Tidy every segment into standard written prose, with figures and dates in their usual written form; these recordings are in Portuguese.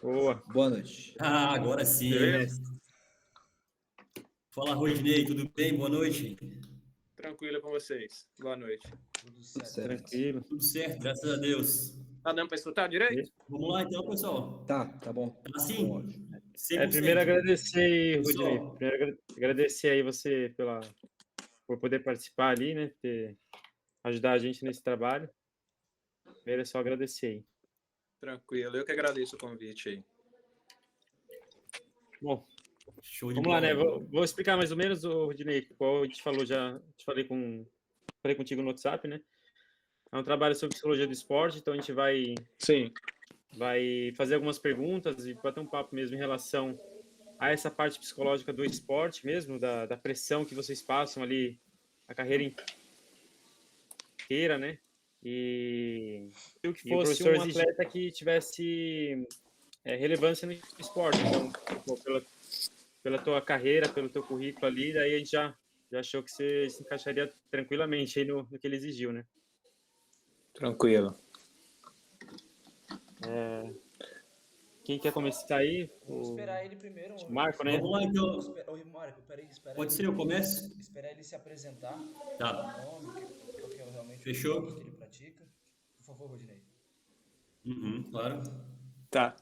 Boa. Boa noite. Agora sim, hein, mestre. Fala, Rodinei, tudo bem? Boa noite. Tranquilo com vocês. Boa noite. Tudo certo. Tranquilo. Tudo certo, graças a Deus. Tá dando para escutar direito? Vamos lá então, pessoal. Tá bom. Tá sim? 100%. Primeiro agradecer aí, Rodinei. Pessoal. Primeiro agradecer aí você por poder participar ali, né? Ajudar a gente nesse trabalho. Primeiro é só agradecer aí. Tranquilo. Eu que agradeço o convite aí. Bom, Show de vamos bola. lá, né? Vou explicar mais ou menos, Rodinei, qual a gente falou já, falei contigo no WhatsApp, né? É um trabalho sobre psicologia do esporte, então a gente vai fazer algumas perguntas e bater um papo mesmo em relação a essa parte psicológica do esporte mesmo, da pressão que vocês passam ali a carreira inteira, né? E o que fosse um atleta que tivesse relevância no esporte. Então, pela tua carreira, pelo teu currículo ali, daí a gente já achou que você se encaixaria tranquilamente aí no que ele exigiu, né? Tranquilo. Quem quer começar aí? Vamos esperar ele primeiro. Marco, né? Vamos lá então. Ô, Marco, peraí, espera. Pode ser, eu começo? Esperar ele se apresentar. Tá. O nome, qual que é realmente Fechou. o esporte que ele pratica. Por favor, Rodinei. Claro. Tá.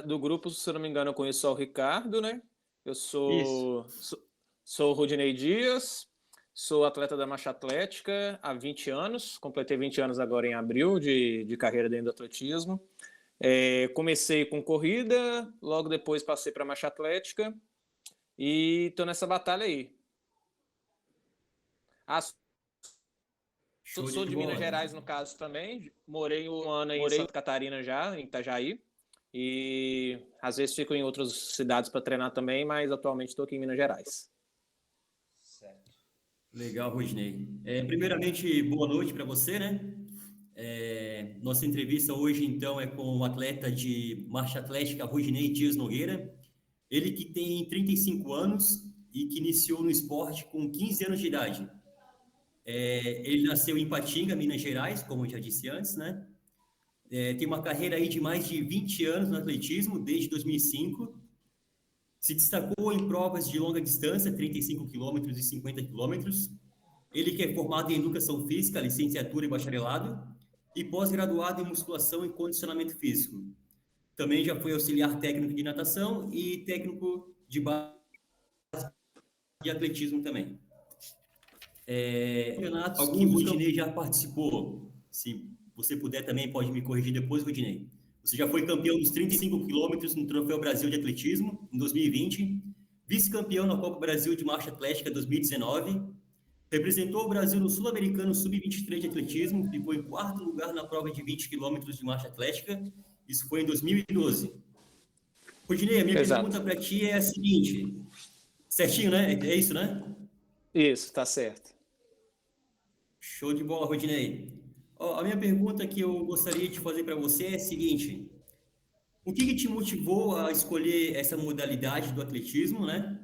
Do grupo, se eu não me engano, eu conheço só o Ricardo, né? Eu sou o Rodinei Dias, sou atleta da marcha atlética há 20 anos, completei 20 anos agora em abril de carreira dentro do atletismo. Comecei com corrida, logo depois passei para marcha atlética e estou nessa batalha aí. Sou de Minas Gerais, no caso, também. Morei um ano em Santa Catarina já, em Itajaí. E às vezes fico em outras cidades para treinar também, mas atualmente estou aqui em Minas Gerais. Certo. Legal, Rodinei. Primeiramente, boa noite para você, né? Nossa entrevista hoje, então, é com o atleta de marcha atlética Rodinei Dias Nogueira. Ele que tem 35 anos e que iniciou no esporte com 15 anos de idade. Ele nasceu em Ipatinga, Minas Gerais, como eu já disse antes, né? Tem uma carreira aí de mais de 20 anos no atletismo, desde 2005. Se destacou em provas de longa distância, 35 quilômetros e 50 quilômetros. Ele que é formado em Educação Física, licenciatura e bacharelado, e pós-graduado em Musculação e Condicionamento Físico. Também já foi auxiliar técnico de natação e técnico de base de atletismo também. Campeonatos que o Rodinei já participou. Se você puder também, pode me corrigir depois, Rodinei. Você já foi campeão dos 35 quilômetros no Troféu Brasil de Atletismo, em 2020, vice-campeão na Copa Brasil de Marcha Atlética 2019, representou o Brasil no Sul-Americano Sub-23 de Atletismo, ficou em 4º lugar na prova de 20 quilômetros de Marcha Atlética, isso foi em 2012. Rodinei, a minha pergunta para ti é a seguinte, certinho, né? É isso, né? Isso, tá certo. Show de bola, Rodinei. A minha pergunta que eu gostaria de fazer para você é a seguinte: o que te motivou a escolher essa modalidade do atletismo, né?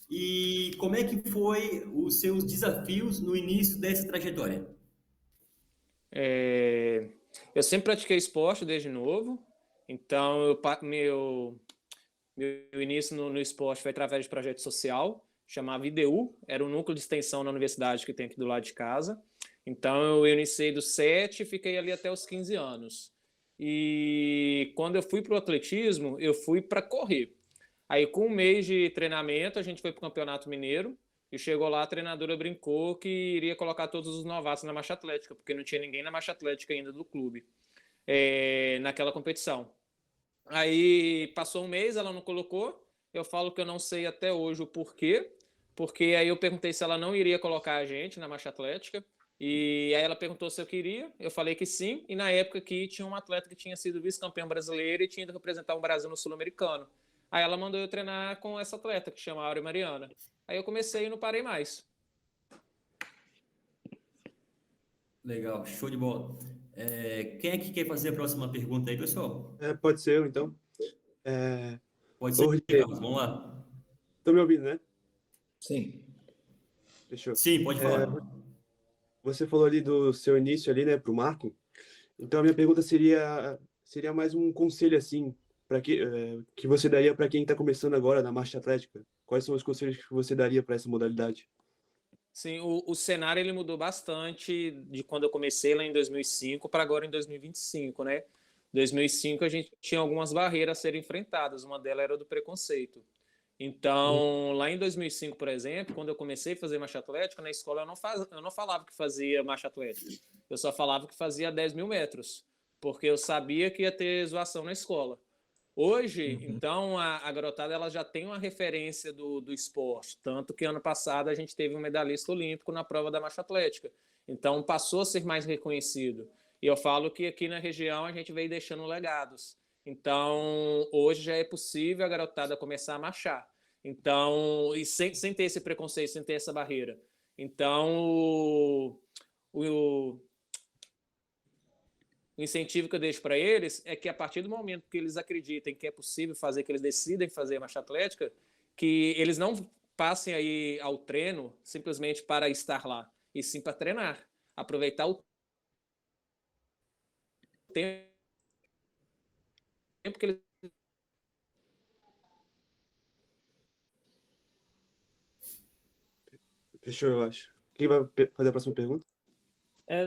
E como é que foi os seus desafios no início dessa trajetória? Eu sempre pratiquei esporte desde novo, então meu início no esporte foi através de projeto social, chamava IDU, era um núcleo de extensão na universidade que tem aqui do lado de casa. Então eu iniciei dos 7 e fiquei ali até os 15 anos. E quando eu fui para o atletismo, eu fui para correr. Aí com um mês de treinamento, a gente foi para o Campeonato Mineiro e chegou lá, a treinadora brincou que iria colocar todos os novatos na marcha atlética, porque não tinha ninguém na marcha atlética ainda do clube, naquela competição. Aí passou um mês, ela não colocou. Eu falo que eu não sei até hoje o porquê, porque aí eu perguntei se ela não iria colocar a gente na marcha atlética, e aí ela perguntou se eu queria, eu falei que sim, e na época que tinha um atleta que tinha sido vice-campeão brasileiro e tinha ido representar o Brasil no Sul-Americano. Aí ela mandou eu treinar com essa atleta, que chama Áurea Mariana. Aí eu comecei e não parei mais. Legal, show de bola. Quem é que quer fazer a próxima pergunta aí, pessoal? Pode ser eu, então. Pode ser, Carlos, vamos lá. Estão me ouvindo, né? Sim. Fechou. Sim, pode falar. Você falou ali do seu início ali, né, pro Marco. Então, a minha pergunta seria seria mais um conselho assim para que você daria para quem está começando agora na marcha atlética. Quais são os conselhos que você daria para essa modalidade? Sim, o cenário ele mudou bastante de quando eu comecei lá em 2005 para agora em 2025, né? 2005 a gente tinha algumas barreiras a serem enfrentadas, uma delas era do preconceito. Então, lá em 2005, por exemplo, quando eu comecei a fazer marcha atlética, na escola eu não falava que fazia marcha atlética, eu só falava que fazia 10 mil metros, porque eu sabia que ia ter zoação na escola. Hoje, então, a garotada ela já tem uma referência do esporte, tanto que ano passado a gente teve um medalhista olímpico na prova da marcha atlética. Então, passou a ser mais reconhecido. E eu falo que aqui na região a gente veio deixando legados. Então, hoje já é possível a garotada começar a marchar. Então, e sem ter esse preconceito, sem ter essa barreira. Então, o incentivo que eu deixo para eles é que a partir do momento que eles acreditem que é possível fazer, que eles decidem fazer a marcha atlética, que eles não passem aí ao treino simplesmente para estar lá, e sim para treinar, aproveitar o tempo que eles... Fechou, eu acho. Quem vai fazer a próxima pergunta?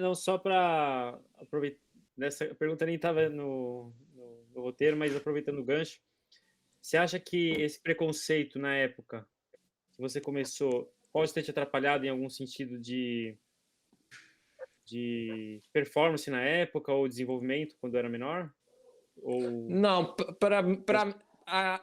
Não, só para aproveitar, nessa pergunta nem estava no roteiro, mas aproveitando o gancho, você acha que esse preconceito na época que você começou pode ter te atrapalhado em algum sentido de performance na época ou desenvolvimento quando era menor? Ou... Não,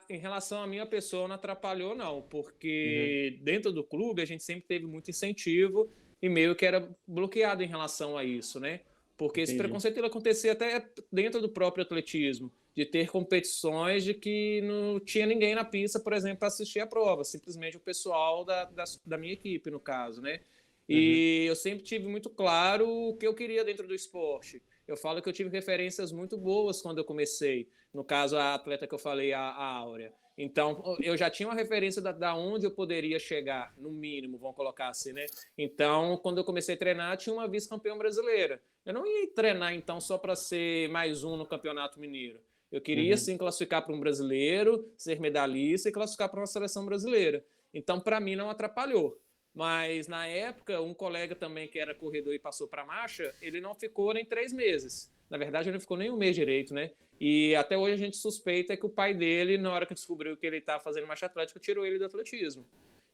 em relação à minha pessoa não atrapalhou não, porque dentro do clube a gente sempre teve muito incentivo e meio que era bloqueado em relação a isso, né? Porque esse preconceito ele acontecia até dentro do próprio atletismo, de ter competições de que não tinha ninguém na pista, por exemplo, para assistir a prova, simplesmente o pessoal da minha equipe, no caso, né? E eu sempre tive muito claro o que eu queria dentro do esporte. Eu falo que eu tive referências muito boas quando eu comecei. No caso, a atleta que eu falei, a Áurea. Então, eu já tinha uma referência da onde eu poderia chegar, no mínimo, vamos colocar assim, né? Então, quando eu comecei a treinar, tinha uma vice-campeã brasileira. Eu não ia treinar, então, só para ser mais um no Campeonato Mineiro. Eu queria, sim, classificar para um brasileiro, ser medalhista e classificar para uma seleção brasileira. Então, para mim, não atrapalhou. Mas, na época, um colega também que era corredor e passou para a marcha, ele não ficou nem 3 meses. Na verdade, ele não ficou nem um mês direito, né? E até hoje a gente suspeita que o pai dele, na hora que descobriu que ele estava fazendo marcha atlética, tirou ele do atletismo.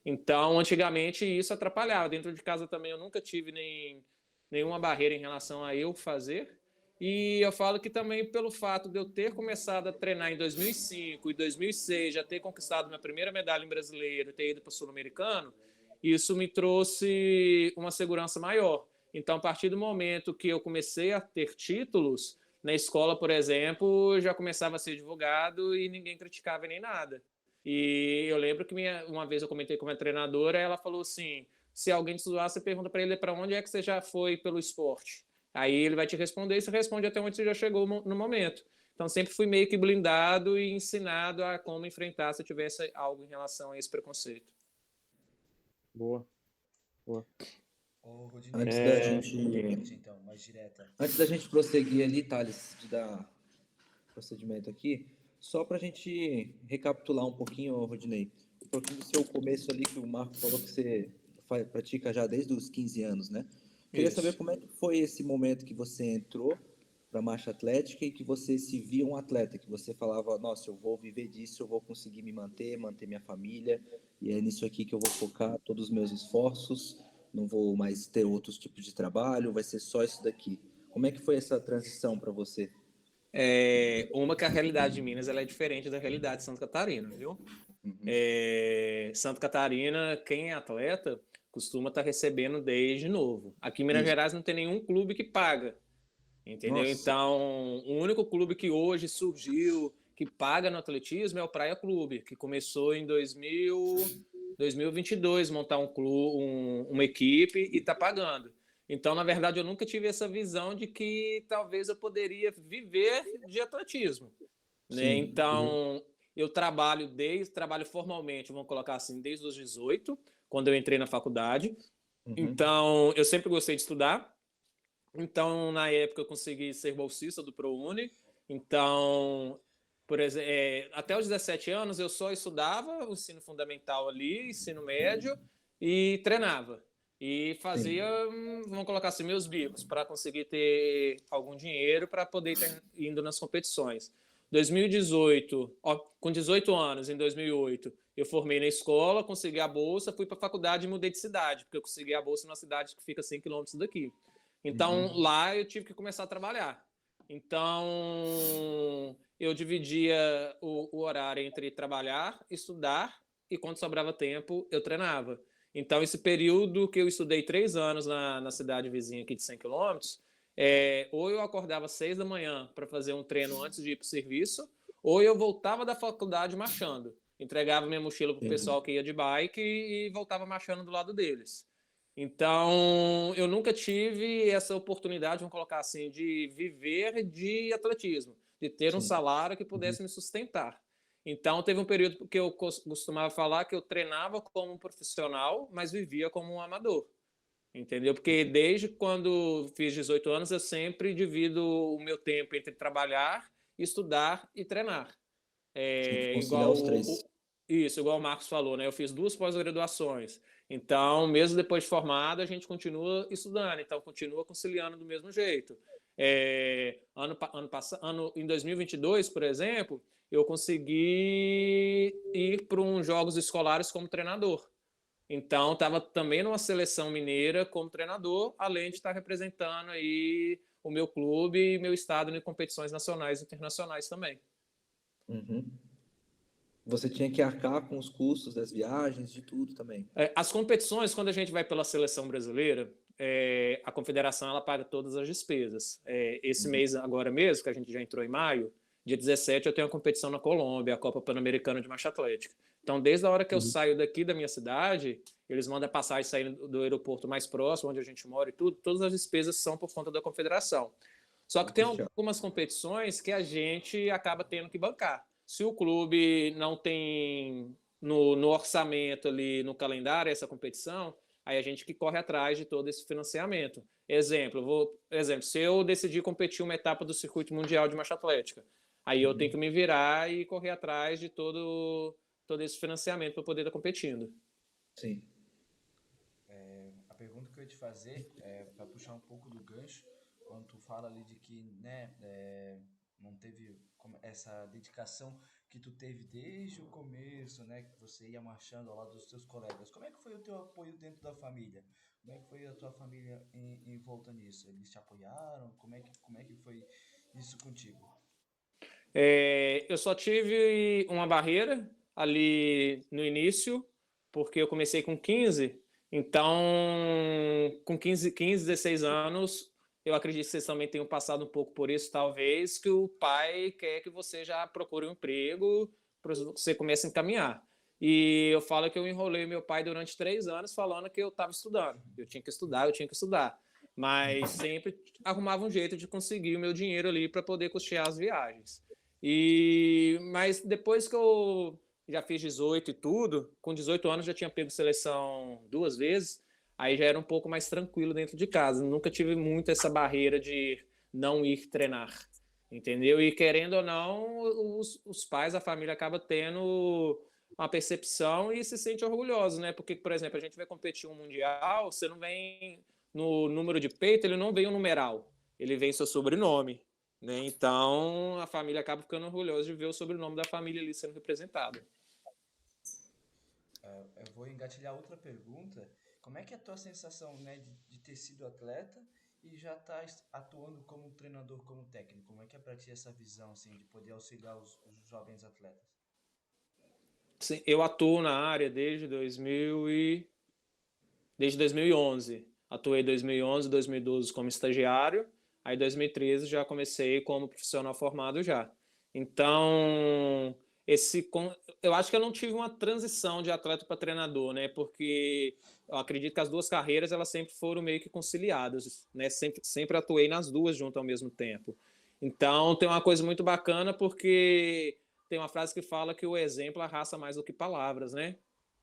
Então, antigamente, isso atrapalhava. Dentro de casa também eu nunca tive nenhuma barreira em relação a eu fazer. E eu falo que também pelo fato de eu ter começado a treinar em 2005 e 2006, já ter conquistado minha primeira medalha em brasileiro, ter ido para o Sul-Americano, isso me trouxe uma segurança maior. Então, a partir do momento que eu comecei a ter títulos, na escola, por exemplo, já começava a ser divulgado e ninguém criticava nem nada. E eu lembro que uma vez eu comentei com a minha treinadora, ela falou assim, se alguém te zoar, você pergunta para ele para onde é que você já foi pelo esporte. Aí ele vai te responder e você responde até onde você já chegou no momento. Então, sempre fui meio que blindado e ensinado a como enfrentar se eu tivesse algo em relação a esse preconceito. Boa. Antes da gente... Então, mais direta. Antes da gente prosseguir ali, Thales, de dar procedimento aqui, só para a gente recapitular um pouquinho, Rodinei, um pouquinho do seu começo ali, que o Marco falou que você pratica já desde os 15 anos, né? Queria saber como é que foi esse momento que você entrou para a marcha atlética e que você se via um atleta, que você falava, nossa, eu vou viver disso, eu vou conseguir me manter minha família, e é nisso aqui que eu vou focar todos os meus esforços, não vou mais ter outros tipos de trabalho, vai ser só isso daqui. Como é que foi essa transição para você? Uma que a realidade de Minas ela é diferente da realidade de Santa Catarina, viu? Santa Catarina, quem é atleta, costuma estar recebendo desde novo. Aqui em Minas Gerais não tem nenhum clube que paga, entendeu? Nossa. Então, o único clube que hoje surgiu, que paga no atletismo, é o Praia Clube, que começou em 2022 montar uma equipe e está pagando. Então, na verdade, eu nunca tive essa visão de que talvez eu poderia viver de atletismo. Né? Então, eu trabalho formalmente, vamos colocar assim, desde os 18, quando eu entrei na faculdade. Então, eu sempre gostei de estudar. Então, na época, eu consegui ser bolsista do ProUni. Então, por exemplo, até os 17 anos eu só estudava o ensino fundamental ali, ensino médio, e treinava. E fazia, vamos colocar assim, meus bicos para conseguir ter algum dinheiro para poder estar indo nas competições. 2018, com 18 anos, em 2008, eu formei na escola, consegui a bolsa, fui para a faculdade e mudei de cidade, porque eu consegui a bolsa numa cidade que fica 100 quilômetros daqui. Então, lá eu tive que começar a trabalhar. Então, eu dividia o horário entre trabalhar, estudar, e quando sobrava tempo, eu treinava. Então, esse período que eu estudei 3 anos na cidade vizinha aqui de 100 quilômetros, ou eu acordava às 6 da manhã para fazer um treino antes de ir para o serviço, ou eu voltava da faculdade marchando. Entregava minha mochila para o pessoal que ia de bike e voltava marchando do lado deles. Então, eu nunca tive essa oportunidade, vamos colocar assim, de viver de atletismo, de ter um salário que pudesse me sustentar. Então, teve um período que eu costumava falar que eu treinava como profissional, mas vivia como um amador. Entendeu? Porque desde quando fiz 18 anos, eu sempre divido o meu tempo entre trabalhar, estudar e treinar. Conciliar os três. Isso, igual o Marcos falou, né? Eu fiz 2 pós-graduações. Então, mesmo depois de formado, a gente continua estudando. Então, continua conciliando do mesmo jeito. Em 2022, por exemplo, eu consegui ir para uns jogos escolares como treinador. Então, estava também numa seleção mineira como treinador, além de estar representando aí o meu clube e meu estado em competições nacionais e internacionais também. Você tinha que arcar com os custos das viagens, de tudo também. As competições, quando a gente vai pela seleção brasileira, a confederação ela paga todas as despesas. Esse mês agora mesmo, que a gente já entrou em maio, dia 17 eu tenho uma competição na Colômbia, a Copa Pan-Americana de Marcha Atlética. Então, desde a hora que eu saio daqui da minha cidade, eles mandam a passagem saindo do aeroporto mais próximo, onde a gente mora e tudo, todas as despesas são por conta da confederação. Só que tem algumas competições que a gente acaba tendo que bancar. Se o clube não tem no orçamento ali, no calendário, essa competição, aí a gente que corre atrás de todo esse financiamento. Exemplo, se eu decidir competir uma etapa do circuito mundial de marcha atlética, aí eu tenho que me virar e correr atrás de todo esse financiamento para poder estar competindo. Sim. A pergunta que eu ia te fazer, para puxar um pouco do gancho, quando tu fala ali de que, né, não teve essa dedicação que tu teve desde o começo, né, que você ia marchando ao lado dos teus colegas. Como é que foi o teu apoio dentro da família? Como é que foi a tua família em volta nisso? Eles te apoiaram? Como é que foi isso contigo? Eu só tive uma barreira ali no início, porque eu comecei com 15, então com 15, 16 anos, eu acredito que vocês também tenham passado um pouco por isso, talvez, que o pai quer que você já procure um emprego para você comece a encaminhar. E eu falo que eu enrolei meu pai durante 3 anos falando que eu estava estudando. Eu tinha que estudar. Mas sempre arrumava um jeito de conseguir o meu dinheiro ali para poder custear as viagens. Mas depois que eu já fiz 18 e tudo, com 18 anos já tinha pego seleção 2 vezes, aí já era um pouco mais tranquilo dentro de casa. Nunca tive muito essa barreira de não ir treinar, entendeu? E querendo ou não, os pais, a família acaba tendo uma percepção e se sente orgulhoso, né? Porque, por exemplo, a gente vai competir um mundial, você não vem no número de peito, ele não vem o numeral, ele vem seu sobrenome, né? Então, a família acaba ficando orgulhosa de ver o sobrenome da família ali sendo representado. Eu vou engatilhar outra pergunta. Como é que é a tua sensação, né, de ter sido atleta e já tá atuando como treinador, como técnico? Como é que é para ti essa visão, assim, de poder auxiliar os jovens atletas? Sim, eu atuo na área desde 2011. Atuei 2011, 2012 como estagiário, aí 2013 já comecei como profissional formado já. Então, eu acho que eu não tive uma transição de atleta para treinador, né? Porque eu acredito que as 2 carreiras elas sempre foram meio que conciliadas, né? Sempre atuei nas 2 junto ao mesmo tempo. Então, tem uma coisa muito bacana porque tem uma frase que fala que o exemplo arrasta mais do que palavras, né?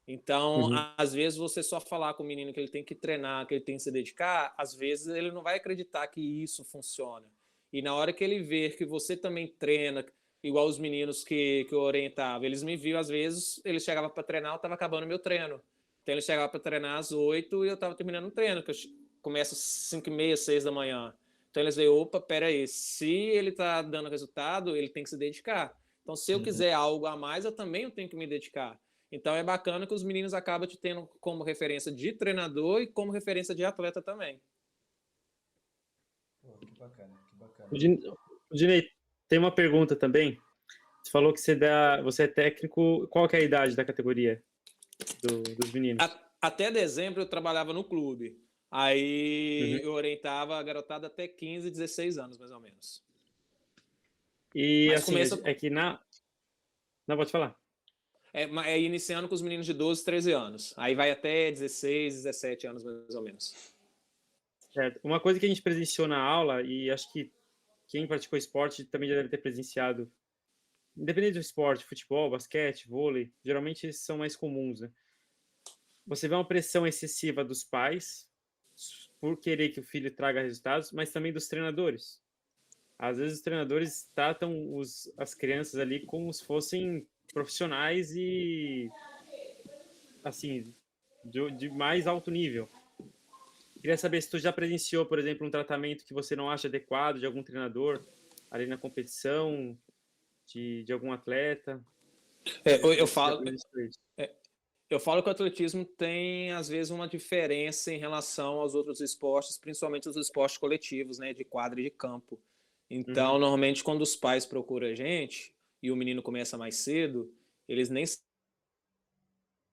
Então, às vezes, você só falar com o menino que ele tem que treinar, que ele tem que se dedicar, às vezes ele não vai acreditar que isso funciona. E na hora que ele ver que você também treina, igual os meninos que eu orientava, eles me viam, às vezes, eles chegavam para treinar, eu estava acabando meu treino. Então, eles chegavam para treinar às 8 e eu estava terminando o treino, que eu começo às 5h30, 6 da manhã. Então, eles veem, opa, peraí, se ele está dando resultado, ele tem que se dedicar. Então, se eu quiser algo a mais, eu também tenho que me dedicar. Então, é bacana que os meninos acabam te tendo como referência de treinador e como referência de atleta também. Pô, que bacana, que bacana. Dinei, tem uma pergunta também. Você falou que você é técnico. Qual que é a idade da categoria dos meninos? Até dezembro eu trabalhava no clube. Aí eu orientava a garotada até 15, 16 anos, mais ou menos. E mas assim, é que Não, pode falar. É iniciando com os meninos de 12, 13 anos. Aí vai até 16, 17 anos, mais ou menos. Certo. Uma coisa que a gente presenciou na aula, e acho que quem praticou esporte também já deve ter presenciado, independente do esporte, futebol, basquete, vôlei, geralmente esses são mais comuns, né? Você vê uma pressão excessiva dos pais por querer que o filho traga resultados, mas também dos treinadores. Às vezes os treinadores tratam as crianças ali como se fossem profissionais e, assim, de mais alto nível. Queria saber se tu já presenciou, por exemplo, um tratamento que você não acha adequado de algum treinador ali na competição, de algum atleta. Eu falo que o atletismo tem, às vezes, uma diferença em relação aos outros esportes, principalmente os esportes coletivos, né, de quadra e de campo. Então, normalmente, quando os pais procuram a gente e o menino começa mais cedo, eles nem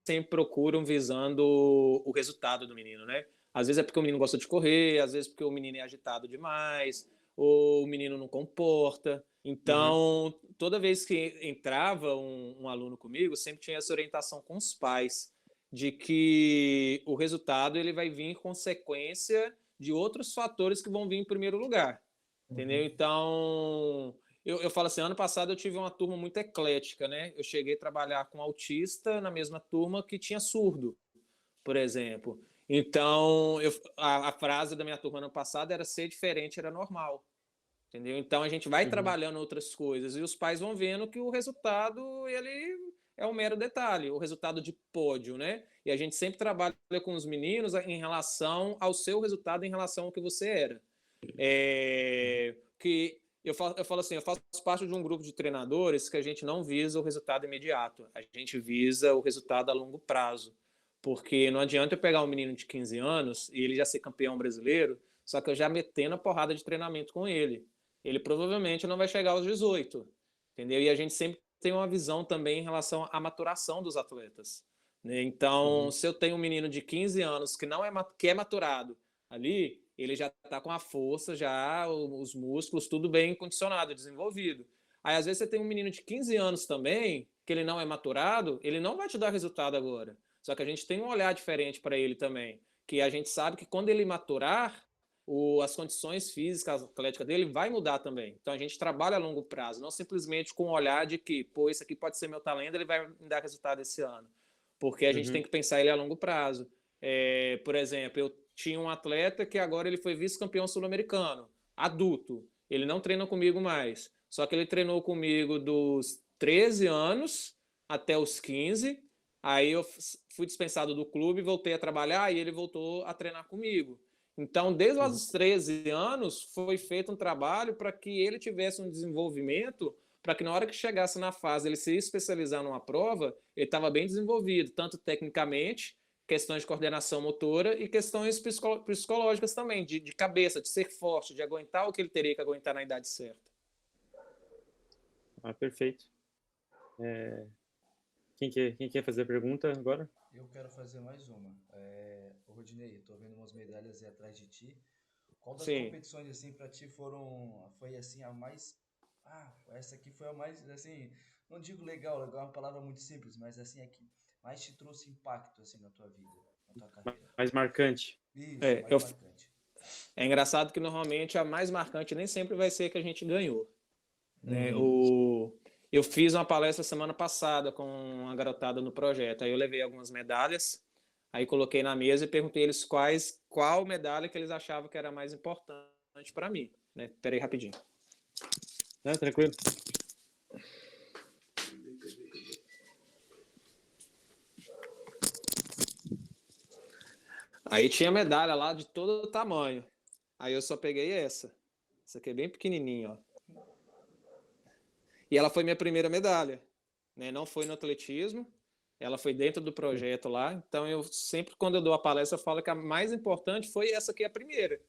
sempre procuram visando o resultado do menino, né? Às vezes é porque o menino gosta de correr, às vezes porque o menino é agitado demais, ou o menino não comporta. Então, toda vez que entrava um aluno comigo, sempre tinha essa orientação com os pais, de que o resultado ele vai vir em consequência de outros fatores que vão vir em primeiro lugar. Entendeu? Então, eu falo assim, ano passado eu tive uma turma muito eclética, né? Eu cheguei a trabalhar com autista na mesma turma que tinha surdo, por exemplo. Então, a frase da minha turma ano passado era ser diferente era normal. Entendeu? Então, a gente vai trabalhando outras coisas e os pais vão vendo que o resultado, ele é um mero detalhe, o resultado de pódio, né? E a gente sempre trabalha com os meninos em relação ao seu resultado, em relação ao que você era. Que eu falo assim, eu faço parte de um grupo de treinadores que a gente não visa o resultado imediato, a gente visa o resultado a longo prazo, porque não adianta eu pegar um menino de 15 anos e ele já ser campeão brasileiro, só que eu já metendo a porrada de treinamento com ele provavelmente não vai chegar aos 18, entendeu? E a gente sempre tem uma visão também em relação à maturação dos atletas, né? Então, se eu tenho um menino de 15 anos que é maturado ali, ele já está com a força, já os músculos, tudo bem condicionado, desenvolvido. Aí, às vezes, você tem um menino de 15 anos também, que ele não é maturado, ele não vai te dar resultado agora. Só que a gente tem um olhar diferente para ele também, que a gente sabe que quando ele maturar, as condições físicas, atléticas dele vai mudar também. Então, a gente trabalha a longo prazo, não simplesmente com o olhar de que, pô, esse aqui pode ser meu talento, ele vai me dar resultado esse ano. Porque a gente tem que pensar ele a longo prazo. Por exemplo, eu tinha um atleta que agora ele foi vice-campeão sul-americano, adulto. Ele não treina comigo mais. Só que ele treinou comigo dos 13 anos até os 15. Aí eu fui dispensado do clube, voltei a trabalhar e ele voltou a treinar comigo. Então, desde os 13 anos, foi feito um trabalho para que ele tivesse um desenvolvimento, para que na hora que chegasse na fase ele se especializar numa prova, ele estava bem desenvolvido, tanto tecnicamente, questões de coordenação motora e questões psicológicas também, de cabeça, de ser forte, de aguentar o que ele teria que aguentar na idade certa. Perfeito. Quem quer fazer a pergunta agora? Eu quero fazer mais uma. Rodinei, estou vendo umas medalhas aí atrás de ti. Qual das competições assim para ti foi assim a mais... essa aqui foi a mais, assim, não digo legal é uma palavra muito simples, mas assim, aqui mais te trouxe impacto assim na tua vida, na tua carreira. Mais marcante. Isso, mais marcante. É engraçado que normalmente a mais marcante nem sempre vai ser que a gente ganhou. Né? Eu fiz uma palestra semana passada com uma garotada no projeto, aí eu levei algumas medalhas, aí coloquei na mesa e perguntei eles qual medalha que eles achavam que era mais importante para mim. né? Espera aí rapidinho. Tranquilo. Aí tinha medalha lá de todo tamanho. Aí eu só peguei essa. Essa aqui é bem pequenininha, ó. E ela foi minha primeira medalha, né? Não foi no atletismo, ela foi dentro do projeto lá. Então eu sempre, quando eu dou a palestra, eu falo que a mais importante foi essa aqui, a primeira.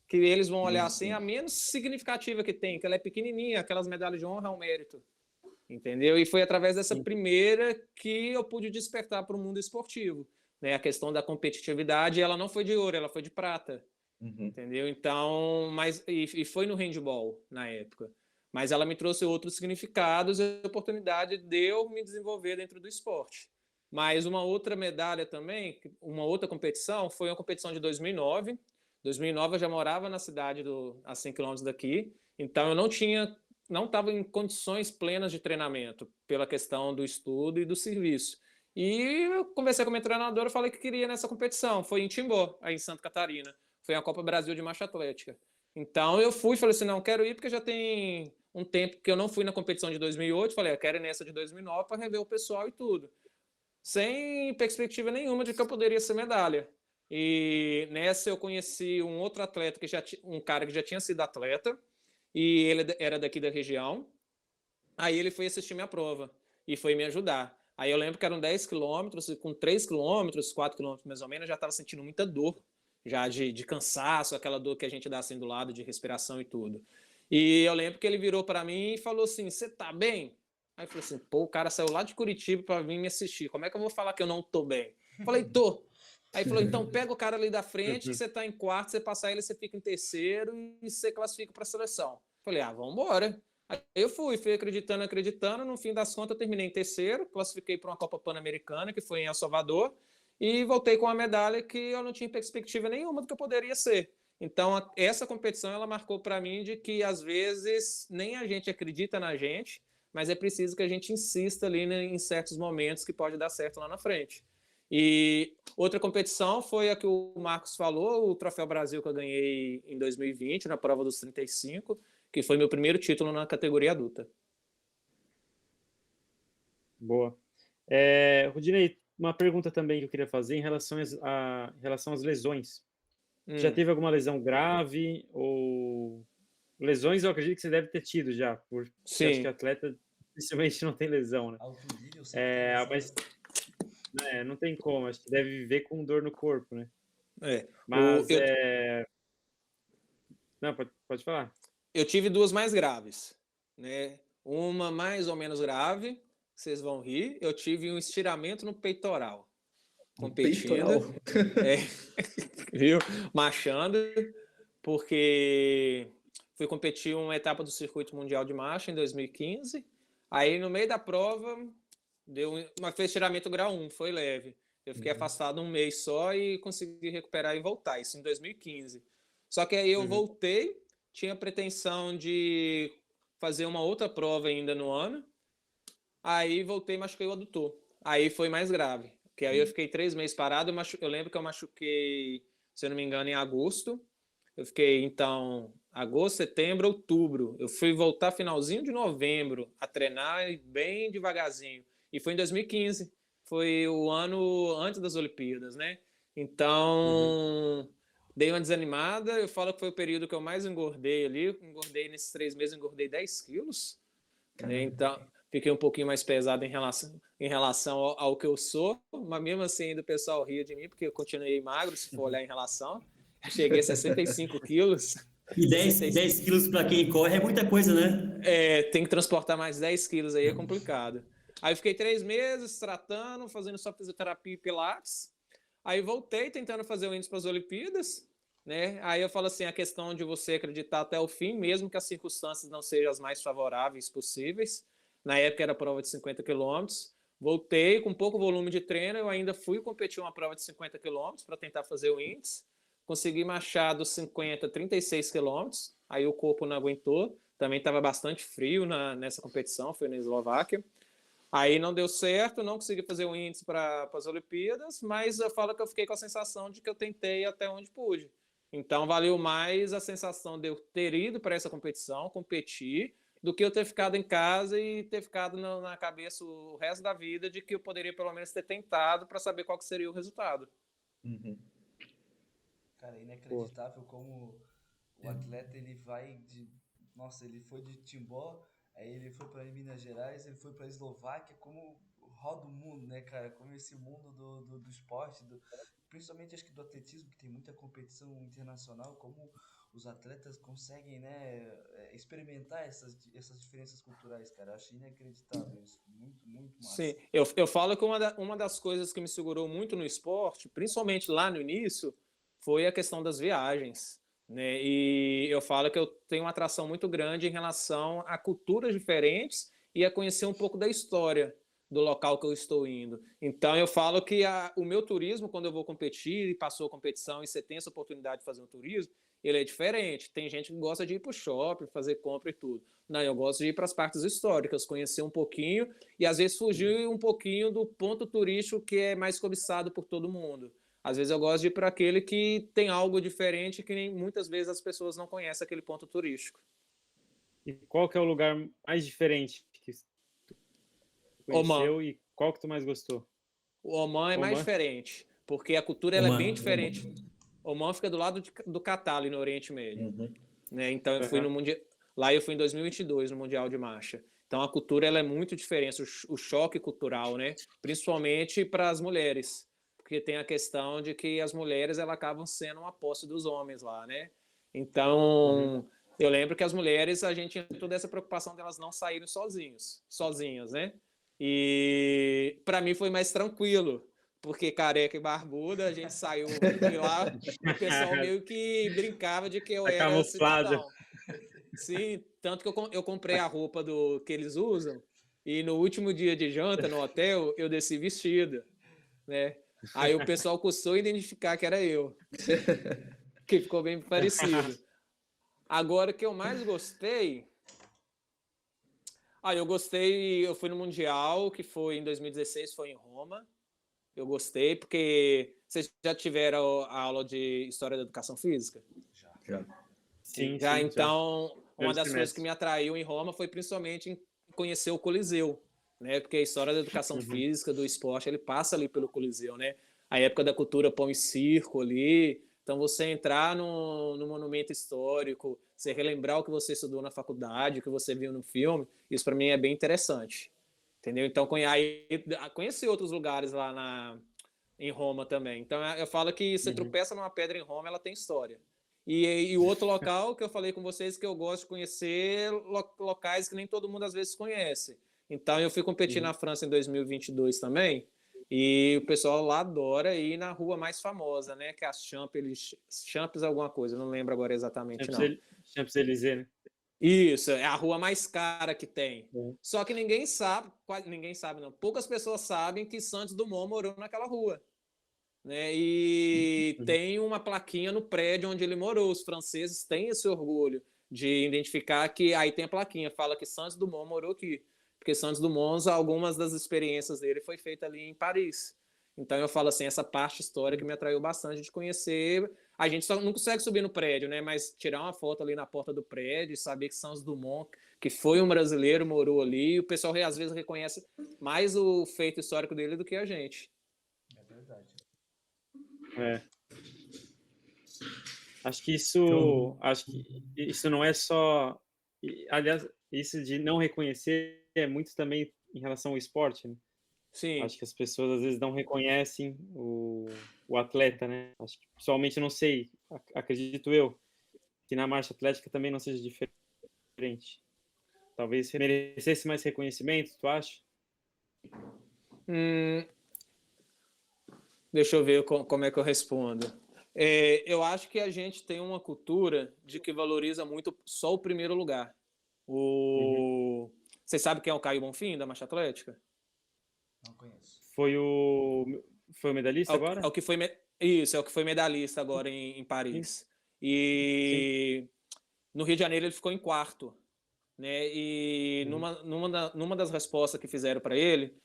Que eles vão olhar assim, a menos significativa que tem, que ela é pequenininha, aquelas medalhas de honra ao mérito. Entendeu? E foi através dessa primeira que eu pude despertar para o mundo esportivo, né? A questão da competitividade, ela não foi de ouro, ela foi de prata. Entendeu? Então, e foi no handball na época. Mas ela me trouxe outros significados e a oportunidade de eu me desenvolver dentro do esporte. Mas uma outra medalha também, uma outra competição, foi uma competição de 2009. 2009 eu já morava na cidade a 100 quilômetros daqui, então eu não estava em condições plenas de treinamento, pela questão do estudo e do serviço. E eu conversei com a minha treinadora, falei que queria nessa competição. Foi em Timbó, aí em Santa Catarina. Foi a Copa Brasil de Marcha Atlética. Então eu fui, falei assim, não, quero ir porque já tem um tempo que eu não fui na competição de 2008. Falei, eu quero ir nessa de 2009 para rever o pessoal e tudo. Sem perspectiva nenhuma de que eu poderia ser medalha. E nessa eu conheci um outro atleta, um cara que já tinha sido atleta, e ele era daqui da região. Aí ele foi assistir minha prova e foi me ajudar. Aí eu lembro que eram 10 quilômetros, e com 3 quilômetros, 4 quilômetros mais ou menos, eu já estava sentindo muita dor, já de cansaço, aquela dor que a gente dá assim do lado, de respiração e tudo. E eu lembro que ele virou para mim e falou assim, você tá bem? Aí eu falei assim, pô, o cara saiu lá de Curitiba para vir me assistir, como é que eu vou falar que eu não tô bem? Falei, tô. Aí falou, então pega o cara ali da frente, que você tá em quarto, você passar ele, você fica em terceiro e você classifica para a seleção. Falei, vamos embora. Aí eu fui acreditando, no fim das contas eu terminei em terceiro, classifiquei para uma Copa Pan-Americana, que foi em El Salvador, e voltei com uma medalha que eu não tinha perspectiva nenhuma do que eu poderia ser. Então, essa competição, ela marcou para mim de que, às vezes, nem a gente acredita na gente, mas é preciso que a gente insista ali, né, em certos momentos que pode dar certo lá na frente. E outra competição foi a que o Marcos falou, o Troféu Brasil que eu ganhei em 2020, na prova dos 35, que foi meu primeiro título na categoria adulta. Boa. Rudinei, uma pergunta também que eu queria fazer em relação às lesões. Já teve alguma lesão grave? Ou lesões eu acredito que você deve ter tido já, porque acho que atleta dificilmente não tem lesão, né? Mas não tem como, acho que deve viver com dor no corpo, né? Mas não, pode falar. Eu tive duas mais graves, né? Uma mais ou menos grave, vocês vão rir. Eu tive um estiramento no peitoral. Competindo. Viu? Marchando, porque fui competir uma etapa do Circuito Mundial de Marcha em 2015. Aí, no meio da prova, fez estiramento grau 1, foi leve. Eu fiquei afastado um mês só e consegui recuperar e voltar, isso em 2015. Só que aí eu voltei, tinha pretensão de fazer uma outra prova ainda no ano. Aí voltei e machuquei o adutor. Aí foi mais grave, porque aí eu fiquei 3 meses parado. Eu lembro que eu machuquei, se eu não me engano, em agosto. Eu fiquei, então, agosto, setembro, outubro. Eu fui voltar finalzinho de novembro a treinar bem devagarzinho. E foi em 2015. Foi o ano antes das Olimpíadas, né? Então, dei uma desanimada. Eu falo que foi o período que eu mais engordei ali. Engordei nesses 3 meses, engordei 10 quilos. Né? Então, fiquei um pouquinho mais pesado em relação ao que eu sou. Mas mesmo assim, ainda o pessoal ria de mim, porque eu continuei magro, se for olhar em relação. Eu cheguei a 65 quilos. E 10 quilos para quem corre é muita coisa, né? Tem que transportar mais 10 quilos aí, é complicado. Aí eu fiquei 3 meses tratando, fazendo só fisioterapia e pilates. Aí voltei tentando fazer o índice para as Olimpíadas, né? Aí eu falo assim, a questão de você acreditar até o fim, mesmo que as circunstâncias não sejam as mais favoráveis possíveis. Na época era prova de 50 quilômetros. Voltei com pouco volume de treino, eu ainda fui competir uma prova de 50 quilômetros para tentar fazer o índice. Consegui marchar dos 50 a 36 quilômetros, aí o corpo não aguentou. Também estava bastante frio nessa competição, foi na Eslováquia. Aí não deu certo, não consegui fazer o índice para as Olimpíadas, mas eu falo que eu fiquei com a sensação de que eu tentei até onde pude. Então, valeu mais a sensação de eu ter ido para essa competição, competir, do que eu ter ficado em casa e ter ficado na cabeça o resto da vida de que eu poderia pelo menos ter tentado para saber qual que seria o resultado. Uhum. Cara, é inacreditável como o atleta ele vai de. Nossa, ele foi de Timbó, aí ele foi para Minas Gerais, ele foi para Eslováquia, como roda o mundo, né, cara? Como esse mundo do esporte, principalmente acho que do atletismo, que tem muita competição internacional, como os atletas conseguem, né, experimentar essas diferenças culturais, cara. Acho inacreditável isso. Muito, muito massa. Sim, eu falo que uma das coisas que me segurou muito no esporte, principalmente lá no início, foi a questão das viagens, né? E eu falo que eu tenho uma atração muito grande em relação a culturas diferentes e a conhecer um pouco da história do local que eu estou indo. Então eu falo que o meu turismo, quando eu vou competir e passou a competição e você tem essa oportunidade de fazer um turismo, ele é diferente. Tem gente que gosta de ir para o shopping, fazer compra e tudo. Não, eu gosto de ir para as partes históricas, conhecer um pouquinho e às vezes fugir um pouquinho do ponto turístico que é mais cobiçado por todo mundo. Às vezes eu gosto de ir para aquele que tem algo diferente que nem muitas vezes as pessoas não conhecem aquele ponto turístico. E qual que é o lugar mais diferente que tu conheceu e qual que tu mais gostou? O Oman é mais diferente, porque a cultura ela é bem diferente. Oman fica do lado do Catar, ali no Oriente Médio. Uhum. Né? Então eu fui no Mundial. Lá eu fui em 2022, no Mundial de Marcha. Então a cultura ela é muito diferente, o choque cultural, né? Principalmente para as mulheres, porque tem a questão de que as mulheres elas acabam sendo uma posse dos homens lá, né? Então eu lembro que as mulheres a gente tinha toda essa preocupação delas não saírem sozinhas, né? E para mim foi mais tranquilo, porque careca e barbuda, a gente saiu de lá, o pessoal meio que brincava de que eu era cidadão. Sim, tanto que eu comprei a roupa que eles usam e no último dia de janta no hotel eu desci vestido, né? Aí o pessoal custou identificar que era eu, que ficou bem parecido. Agora, o que eu mais gostei... eu fui no Mundial, que foi em 2016, foi em Roma. Eu gostei, porque vocês já tiveram a aula de História da Educação Física? Já. Sim, já. Sim, Então, já. Uma das coisas que me atraiu em Roma foi principalmente em conhecer o Coliseu, né? Porque a história da educação física, do esporte, ele passa ali pelo Coliseu, né? A época da cultura pão e circo ali. Então, você entrar no monumento histórico, você relembrar o que você estudou na faculdade, o que você viu no filme, isso para mim é bem interessante. Entendeu? Então, conheci outros lugares lá em Roma também. Então, eu falo que você tropeça numa pedra em Roma, ela tem história. E o outro local que eu falei com vocês que eu gosto de conhecer, locais que nem todo mundo às vezes conhece. Então, eu fui competir na França em 2022 também, e o pessoal lá adora ir na rua mais famosa, né? Que é a Champs alguma coisa, não lembro agora exatamente, não. Champs-Élysées, né? Isso, é a rua mais cara que tem. Só que ninguém sabe, não. Poucas pessoas sabem que Santos Dumont morou naquela rua. Né? E tem uma plaquinha no prédio onde ele morou. Os franceses têm esse orgulho de identificar que aí tem a plaquinha, fala que Santos Dumont morou aqui. Porque Santos Dumont, algumas das experiências dele foi feita ali em Paris. Então eu falo assim, essa parte histórica me atraiu bastante de conhecer. A gente só não consegue subir no prédio, né? Mas tirar uma foto ali na porta do prédio e saber que Santos Dumont, que foi um brasileiro, morou ali. O pessoal às vezes reconhece mais o feito histórico dele do que a gente. É verdade. Acho que isso não é só... Aliás, isso de não reconhecer é muito também em relação ao esporte, né? Sim. Acho que as pessoas às vezes não reconhecem o atleta, né? Acho que, pessoalmente, não sei, acredito eu, que na marcha atlética também não seja diferente. Talvez merecesse mais reconhecimento, tu acha? Deixa eu ver como é que eu respondo. Eu acho que a gente tem uma cultura de que valoriza muito só o primeiro lugar. Você sabe quem é o Caio Bonfim, da marcha atlética? Não conheço. Foi o medalhista agora? É o que foi medalhista agora em Paris. Sim. E no Rio de Janeiro ele ficou em quarto. Né? E numa das respostas que fizeram para ele,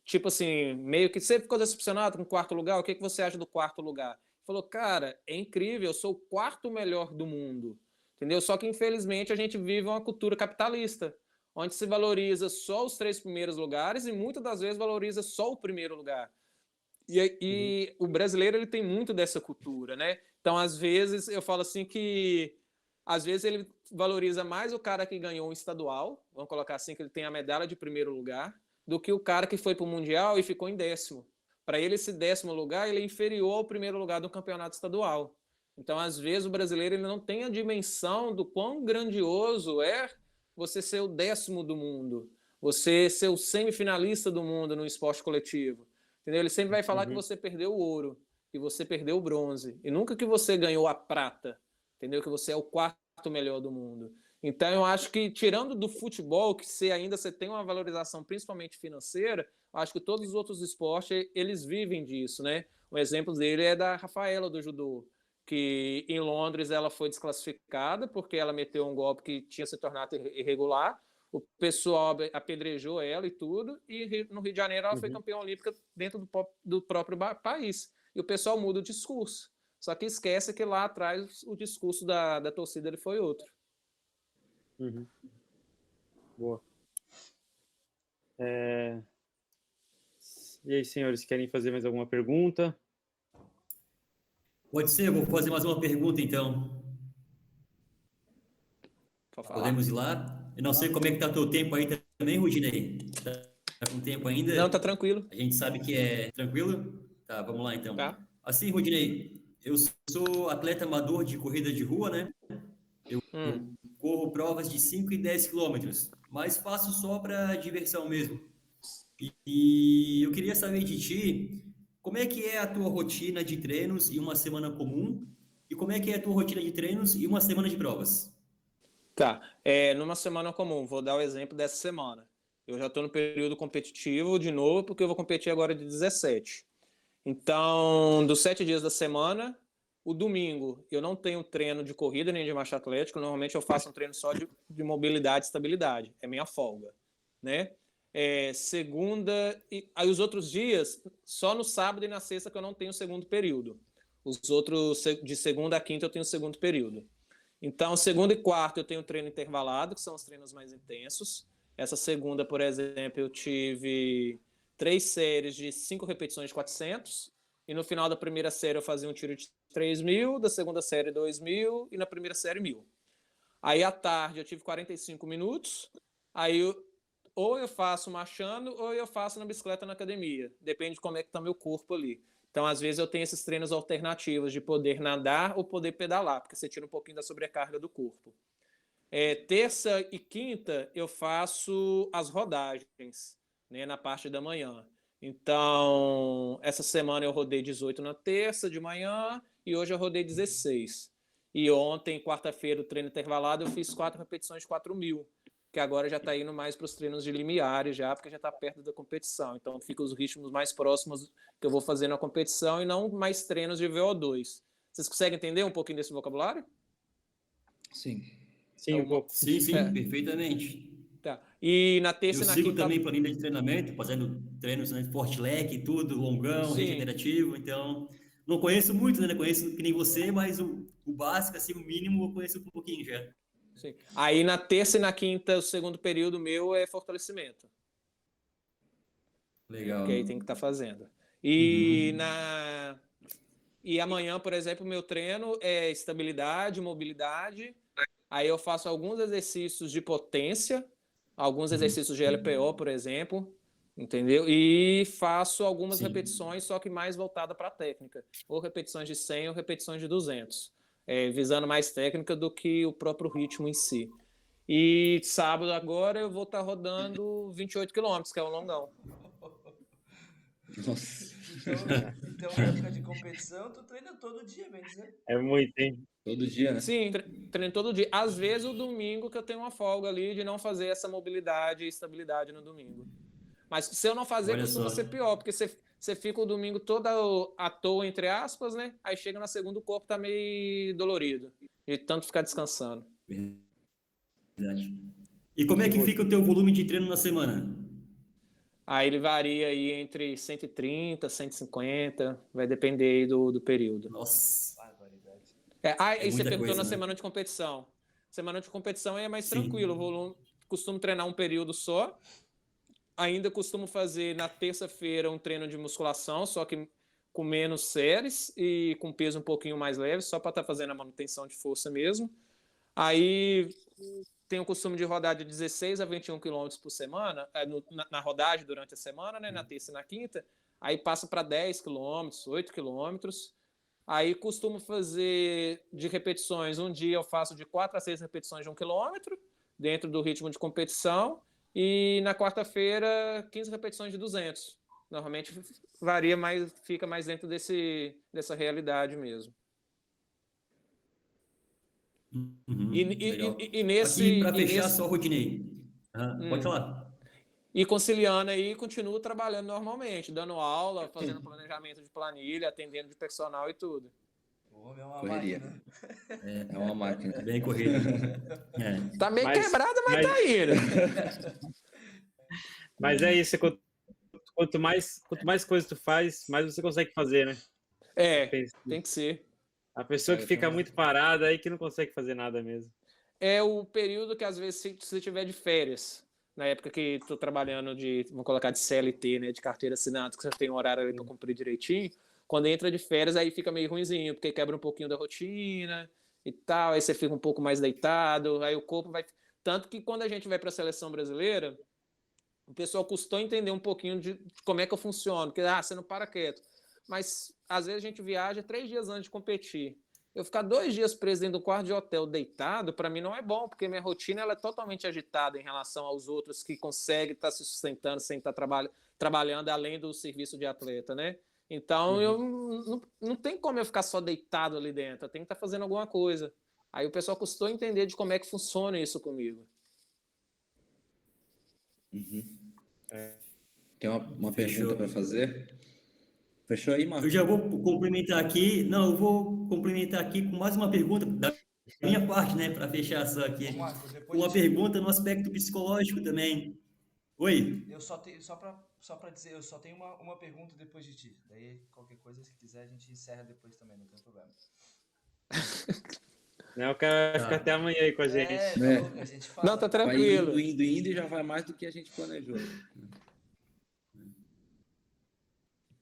tipo assim, meio que você ficou decepcionado com o quarto lugar, o que você acha do quarto lugar? Falou, cara, é incrível, eu sou o 4º melhor do mundo, entendeu? Só que, infelizmente, a gente vive uma cultura capitalista, onde se valoriza só os 3 primeiros lugares e muitas das vezes valoriza só o primeiro lugar. E o brasileiro ele tem muito dessa cultura, né? Então, às vezes, eu falo assim que às vezes ele valoriza mais o cara que ganhou um estadual, vamos colocar assim, que ele tem a medalha de primeiro lugar, do que o cara que foi para o Mundial e ficou em 10º. Para ele, esse 10º lugar ele é inferior ao primeiro lugar do campeonato estadual. Então, às vezes, o brasileiro ele não tem a dimensão do quão grandioso é você ser o 10º do mundo, você ser o semifinalista do mundo no esporte coletivo. Entendeu? Ele sempre vai falar que você perdeu o ouro, que você perdeu o bronze, e nunca que você ganhou a prata, entendeu? Que você é o 4º melhor do mundo. Então, eu acho que, tirando do futebol, que você tem uma valorização principalmente financeira, acho que todos os outros esportes, eles vivem disso, né? Um exemplo dele é da Rafaela, do judô, que em Londres ela foi desclassificada porque ela meteu um golpe que tinha se tornado irregular, o pessoal apedrejou ela e tudo, e no Rio de Janeiro ela foi campeã olímpica dentro do próprio país. E o pessoal muda o discurso. Só que esquece que lá atrás o discurso da torcida ele foi outro. Boa. E aí, senhores, querem fazer mais alguma pergunta? Pode ser, eu vou fazer mais uma pergunta, então. Podemos ir lá? Eu não sei como é que tá o teu tempo aí também, Rudinei. Tá com tempo ainda? Não, tá tranquilo. A gente sabe que é tranquilo? Tá, vamos lá, então. Tá. Assim, Rudinei, eu sou atleta amador de corrida de rua, né? Eu corro provas de 5 e 10 quilômetros, mas faço só para diversão mesmo. E eu queria saber de ti, como é que é a tua rotina de treinos em uma semana comum? E como é que é a tua rotina de treinos em uma semana de provas? Tá. Numa semana comum, vou dar o exemplo dessa semana. Eu já estou no período competitivo de novo, porque eu vou competir agora de 17. Então, dos 7 dias da semana, o domingo eu não tenho treino de corrida nem de marcha atlética. Normalmente eu faço um treino só de mobilidade e estabilidade. É minha folga, né? Segunda e aí os outros dias, só no sábado e na sexta que eu não tenho segundo período. Os outros, de segunda a quinta, eu tenho segundo período. Então, segunda e quarta eu tenho treino intervalado, que são os treinos mais intensos. Essa segunda, por exemplo, eu tive 3 séries de 5 repetições de 400, e no final da primeira série eu fazia um tiro de 3.000, da segunda série 2.000 e na primeira série 1.000. Aí à tarde eu tive 45 minutos, aí ou eu faço marchando ou eu faço na bicicleta na academia, depende de como é que está meu corpo ali. Então, às vezes, eu tenho esses treinos alternativos de poder nadar ou poder pedalar, porque você tira um pouquinho da sobrecarga do corpo. Terça e quinta, eu faço as rodagens, né, na parte da manhã. Então, essa semana eu rodei 18 na terça de manhã e hoje eu rodei 16. E ontem, quarta-feira, o treino intervalado, eu fiz 4 repetições de 4.000, que agora já está indo mais para os treinos de limiares já, porque já está perto da competição. Então, fica os ritmos mais próximos que eu vou fazer na competição e não mais treinos de VO2. Vocês conseguem entender um pouquinho desse vocabulário? Sim. Sim, um pouco. Sim, perfeitamente. Tá. E na terça eu e na sigo quinta... também planilha de treinamento, fazendo treinos, né, forte leque e tudo, longão, Sim. regenerativo, então não conheço muito, né? Conheço que nem você, mas o básico, assim, o mínimo eu conheço um pouquinho já. Sim. Aí na terça e na quinta, o segundo período meu é fortalecimento. Legal. Que aí tem que estar fazendo. E e amanhã, por exemplo, meu treino é estabilidade, mobilidade. Aí eu faço alguns exercícios de potência, alguns exercícios de LPO, por exemplo, entendeu? E faço algumas repetições, só que mais voltada para a técnica. Ou repetições de 100 ou repetições de 200. Visando mais técnica do que o próprio ritmo em si. E sábado agora eu vou estar rodando 28 quilômetros, que é um longão. Nossa. Então, na época de competição, tu treina todo dia, bem dizer. É muito, hein? Todo dia, né? Sim, treino todo dia. Às vezes o domingo que eu tenho uma folga ali de não fazer essa mobilidade e estabilidade no domingo. Mas se eu não fazer, Olha costuma só. ser pior, porque você fica o domingo todo à toa, entre aspas, né? Aí chega na segunda, o corpo tá meio dolorido, de tanto ficar descansando. Verdade. E como é que fica o teu volume de treino na semana? Aí ele varia aí entre 130, 150, vai depender aí do período. Nossa. E você perguntou coisa, na né? semana de competição. Semana de competição é mais Sim. tranquilo, o volume, costumo treinar um período só. Ainda costumo fazer na terça-feira um treino de musculação, só que com menos séries e com peso um pouquinho mais leve, só para estar fazendo a manutenção de força mesmo. Aí tenho o costume de rodar de 16 a 21 km por semana, na rodagem durante a semana, né, na terça e na quinta. Aí passo para 10 km, 8 km. Aí costumo fazer de repetições. Um dia eu faço de 4 a 6 repetições de 1 km, dentro do ritmo de competição. E na quarta-feira, 15 repetições de 200. Normalmente varia mais, fica mais dentro dessa realidade mesmo. Uhum, legal. E nesse... Aqui, para fechar, nesse... só, Rodinei. Pode falar. E conciliando aí, continuo trabalhando normalmente, dando aula, fazendo planejamento de planilha, atendendo de personal e tudo. O homem é uma Correria. máquina. É uma máquina. Bem corrido. Tá meio quebrado, mas tá indo. Mas é isso, quanto mais coisas tu faz, mais você consegue fazer, né? Tem que ser. A pessoa que fica muito parada aí que não consegue fazer nada mesmo. É o período que, às vezes, se você tiver de férias, na época que estou trabalhando vamos colocar de CLT, né, de carteira assinada, que você tem um horário ali para cumprir direitinho, quando entra de férias aí fica meio ruinzinho, porque quebra um pouquinho da rotina e tal, aí você fica um pouco mais deitado, aí o corpo vai... Tanto que quando a gente vai para a seleção brasileira, o pessoal custou entender um pouquinho de como é que eu funciono, porque você não para quieto. Mas, às vezes, a gente viaja 3 dias antes de competir. Eu ficar 2 dias preso dentro do quarto de hotel deitado, para mim não é bom, porque minha rotina ela é totalmente agitada em relação aos outros que conseguem estar se sustentando sem estar trabalhando além do serviço de atleta, né? Então, não tem como eu ficar só deitado ali dentro, eu tenho que estar fazendo alguma coisa. Aí o pessoal custou entender de como é que funciona isso comigo. Tem uma pergunta para fazer? Fechou aí, Marcos? Eu já vou complementar aqui. Não, eu vou complementar aqui com mais uma pergunta da minha parte, né? Para fechar só aqui. Uma pergunta no aspecto psicológico também. Oi? Eu só para dizer, eu só tenho uma pergunta depois de ti. Daí, qualquer coisa, se quiser, a gente encerra depois também, não tem problema. Não, o cara vai ficar até amanhã aí com a gente. A gente fala. Não, tá tranquilo. Vai indo e já vai mais do que a gente planejou.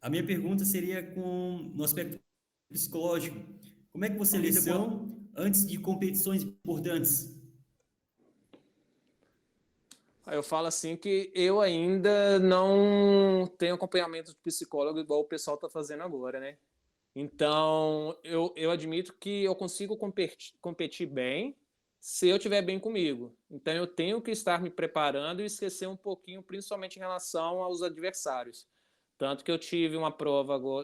A minha pergunta seria no aspecto psicológico. Como é que você lida antes de competições importantes? Eu falo assim que eu ainda não tenho acompanhamento de psicólogo igual o pessoal está fazendo agora, né? Então, eu admito que eu consigo competir bem se eu estiver bem comigo. Então, eu tenho que estar me preparando e esquecer um pouquinho, principalmente em relação aos adversários. Tanto que eu tive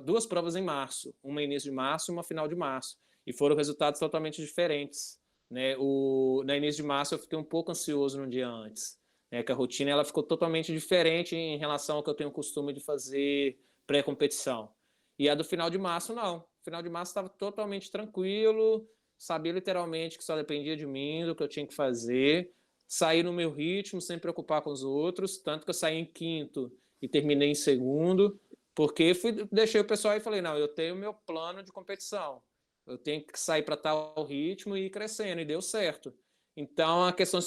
duas provas em março, uma início de março e uma final de março, e foram resultados totalmente diferentes, né? No início de março eu fiquei um pouco ansioso no dia antes, né? Que a rotina ela ficou totalmente diferente em relação ao que eu tenho o costume de fazer pré-competição. E a do final de março, não. O final de março estava totalmente tranquilo, sabia literalmente que só dependia de mim, do que eu tinha que fazer, saí no meu ritmo, sem preocupar com os outros, tanto que eu saí em quinto e terminei em segundo, porque deixei o pessoal e falei, não, eu tenho meu plano de competição, eu tenho que sair para tal ritmo e ir crescendo, e deu certo. Então, a questão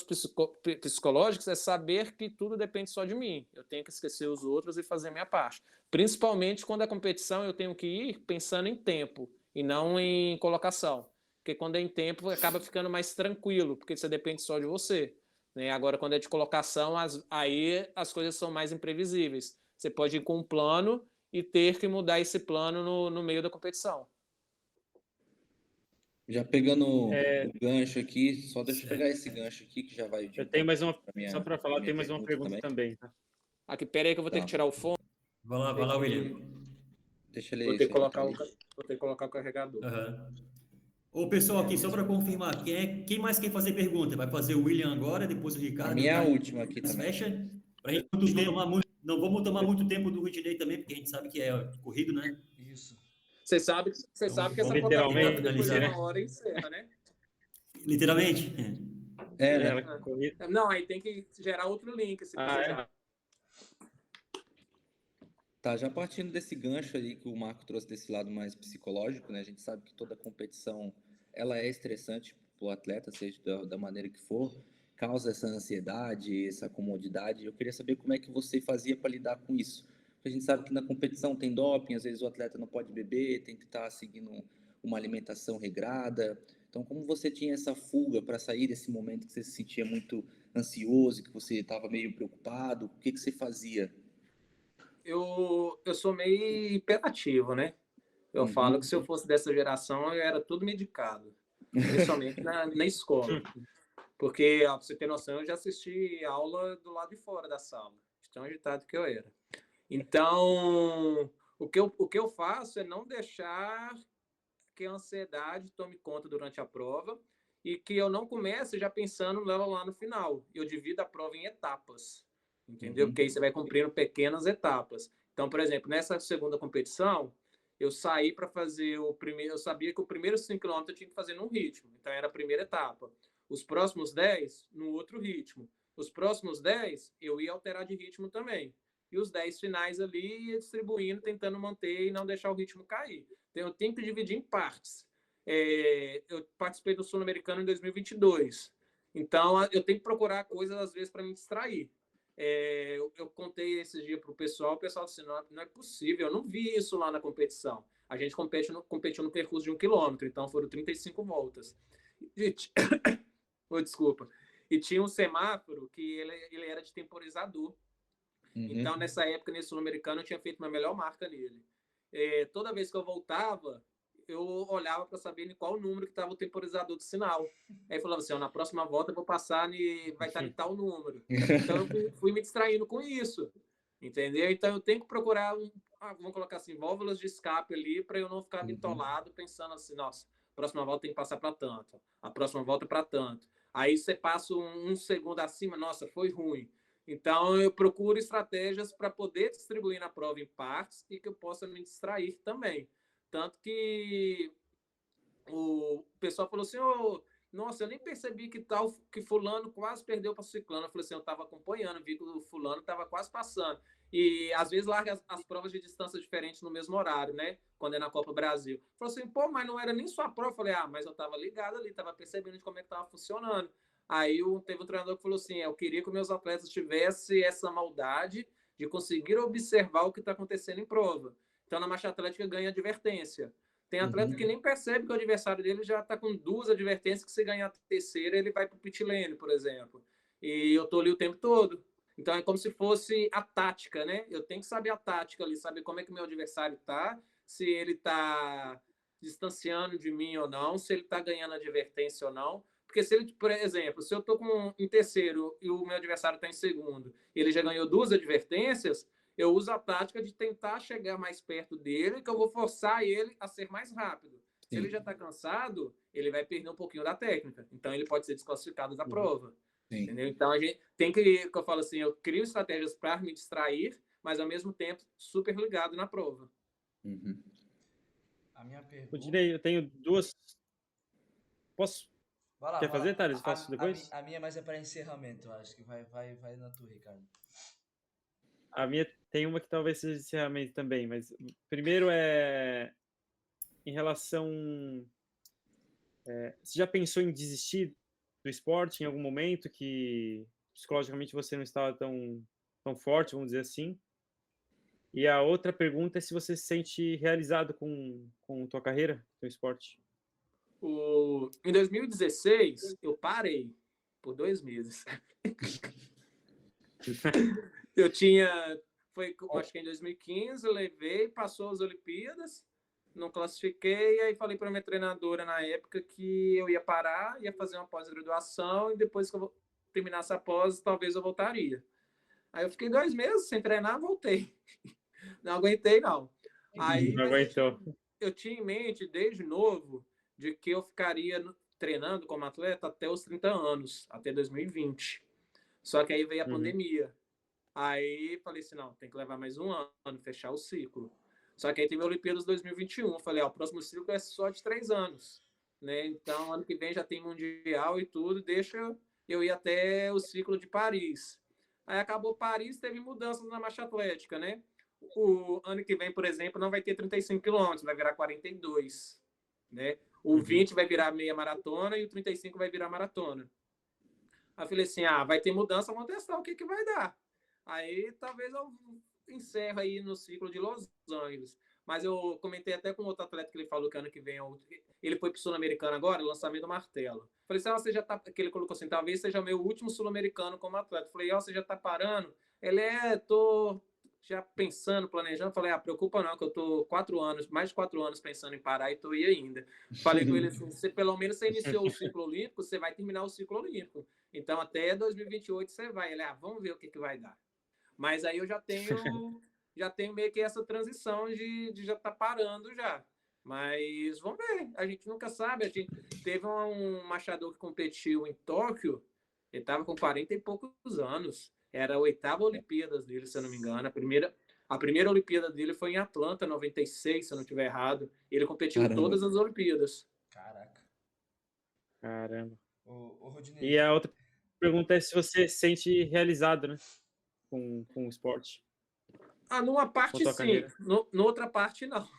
psicológica é saber que tudo depende só de mim. Eu tenho que esquecer os outros e fazer a minha parte. Principalmente quando a competição eu tenho que ir pensando em tempo e não em colocação. Porque quando é em tempo, acaba ficando mais tranquilo, porque você depende só de você. Né? Agora, quando é de colocação, aí as coisas são mais imprevisíveis. Você pode ir com um plano e ter que mudar esse plano no meio da competição. Já pegando o gancho aqui, só deixa eu pegar esse gancho aqui que já vai. Eu tenho mais uma, só para falar, tem mais uma pergunta também. Tá? Aqui, pera aí que eu vou ter que tirar o fone. Vai lá, William. Deixa ele. Vou ter que colocar o carregador. Ô, pessoal, aqui, só para confirmar, quem mais quer fazer pergunta? Vai fazer o William agora, depois o Ricardo. A minha é a última aqui também. Fecha. Pra gente não vamos tomar muito tempo do Rodinei também, porque a gente sabe que é corrido, né? Isso. Você sabe que essa literalmente, depois de uma hora encerra, né? Literalmente? Não, aí tem que gerar outro link. Se quiser. Tá, já partindo desse gancho aí que o Marco trouxe desse lado mais psicológico, né? A gente sabe que toda competição, ela é estressante para o atleta, seja da maneira que for, causa essa ansiedade, essa comodidade. Eu queria saber como é que você fazia para lidar com isso. Porque a gente sabe que na competição tem doping, às vezes o atleta não pode beber, tem que estar seguindo uma alimentação regrada. Então, como você tinha essa fuga para sair desse momento que você se sentia muito ansioso, que você estava meio preocupado, o que que você fazia? Eu sou meio hiperativo, né? Eu falo que se eu fosse dessa geração, eu era tudo medicado, principalmente na escola. Porque, ó, pra você ter noção, eu já assisti aula do lado de fora da sala, de tão agitado que eu era. Então, o que eu faço é não deixar que a ansiedade tome conta durante a prova e que eu não comece já pensando nela lá no final. Eu divido a prova em etapas, entendeu? Porque aí você vai cumprindo pequenas etapas. Então, por exemplo, nessa segunda competição, eu saí para fazer o primeiro. Eu sabia que o primeiro 5 km eu tinha que fazer num ritmo, então era a primeira etapa. Os próximos 10 no outro ritmo. Os próximos 10 eu ia alterar de ritmo também. E os 10 finais ali ia distribuindo, tentando manter e não deixar o ritmo cair. Então eu tenho que dividir em partes. Eu participei do Sul-Americano em 2022. Então eu tenho que procurar coisas às vezes para me distrair. Eu contei esses dias para o pessoal disse, não é possível, eu não vi isso lá na competição. A gente competiu no percurso de 1 quilômetro, então foram 35 voltas. Oh, desculpa. E tinha um semáforo que ele era de temporizador. Então, nessa época, nesse Sul-Americano, eu tinha feito minha melhor marca nele. Toda vez que eu voltava, eu olhava para saber em qual número que estava o temporizador do sinal. Aí falava assim, na próxima volta eu vou passar, vai estar em tal número. Então, eu fui me distraindo com isso. Entendeu? Então, eu tenho que procurar, vamos colocar assim, válvulas de escape ali, para eu não ficar bitolado, pensando assim, nossa, a próxima volta tem que passar para tanto. A próxima volta para tanto. Aí você passa um segundo acima, nossa, foi ruim. Então, eu procuro estratégias para poder distribuir na prova em partes e que eu possa me distrair também. Tanto que o pessoal falou assim, nossa, eu nem percebi que fulano quase perdeu para ciclano. Eu falei assim, eu estava acompanhando, vi que o fulano estava quase passando. E às vezes larga as provas de distância diferentes no mesmo horário, né? Quando é na Copa Brasil. Falou assim, mas não era nem sua prova. Eu falei, mas eu estava ligado ali, estava percebendo de como é que estava funcionando. Aí teve um treinador que falou assim, eu queria que meus atletas tivessem essa maldade de conseguir observar o que está acontecendo em prova. Então, na marcha atlética, ganha advertência. Tem atleta que nem percebe que o adversário dele já está com 2 advertências, que se ganhar a terceira, ele vai para o pit lane, por exemplo. E eu estou ali o tempo todo. Então, é como se fosse a tática, né? Eu tenho que saber a tática ali, saber como é que o meu adversário está, se ele está distanciando de mim ou não, se ele está ganhando advertência ou não. Porque se ele, por exemplo, se eu estou em terceiro e o meu adversário está em segundo, ele já ganhou 2 advertências, eu uso a tática de tentar chegar mais perto dele, que eu vou forçar ele a ser mais rápido. Se ele já está cansado, ele vai perder um pouquinho da técnica. Então, ele pode ser desclassificado da prova. Entendeu? Então, a gente tem que eu falo assim, eu crio estratégias para me distrair, mas, ao mesmo tempo, super ligado na prova. A minha pergunta... Direi, eu tenho 2... Posso? Vai lá, Quer fazer, Thales? Faço depois? A minha mais é para encerramento, eu acho que vai na tua, Ricardo. A minha tem uma que talvez seja encerramento também, mas primeiro é em relação... você já pensou em desistir do esporte em algum momento que psicologicamente você não estava tão forte, vamos dizer assim? E a outra pergunta é se você se sente realizado com tua carreira, teu esporte. Em 2016, eu parei por 2 meses. Eu acho que em 2015, eu levei, passou as Olimpíadas, não classifiquei, aí falei para minha treinadora na época que eu ia parar, ia fazer uma pós-graduação e depois que eu terminasse a pós, talvez eu voltaria. Aí eu fiquei 2 meses sem treinar, voltei. Não aguentei, não. Aí, Não aguentou. eu tinha em mente, desde novo, de que eu ficaria treinando como atleta até os 30 anos, até 2020. Só que aí veio a pandemia. Aí falei assim, não, tem que levar mais 1 ano, fechar o ciclo. Só que aí teve a Olimpíadas 2021. Falei, o próximo ciclo é só de 3 anos. Né? Então, ano que vem já tem Mundial e tudo, deixa eu ir até o ciclo de Paris. Aí acabou Paris, teve mudanças na marcha atlética, né? o ano que vem, por exemplo, não vai ter 35 quilômetros, vai virar 42, né? O 20 vai virar meia maratona e o 35 vai virar maratona. Aí eu falei assim, vai ter mudança, vamos testar o que vai dar. Aí talvez eu encerro aí no ciclo de Los Angeles. Mas eu comentei até com outro atleta que ele falou que ano que vem ele foi para o Sul-Americano agora, lançamento do martelo. Falei assim, você já tá, que ele colocou assim, talvez seja meu último Sul-Americano como atleta. Falei, você já tá parando? Ele tô já pensando, planejando. Falei, preocupa não, que eu tô mais de 4 anos pensando em parar e tô aí ainda. Falei com ele assim, pelo menos você iniciou o ciclo olímpico, você vai terminar o ciclo olímpico. Então até 2028 você vai. Ele, vamos ver o que vai dar. Mas aí eu já tenho meio que essa transição de já estar parando já. Mas vamos ver, a gente nunca sabe. A gente teve um machador que competiu em Tóquio, ele estava com 40 e poucos anos. Era a 8ª Olimpíadas dele, se eu não me engano. A primeira Olimpíada dele foi em Atlanta, 96, se eu não estiver errado. Ele competiu em todas as Olimpíadas. Caraca. Caramba. Ô, Rodinei. E a outra pergunta é se você se sente realizado, né? Com o esporte. Numa parte sim, noutra parte não.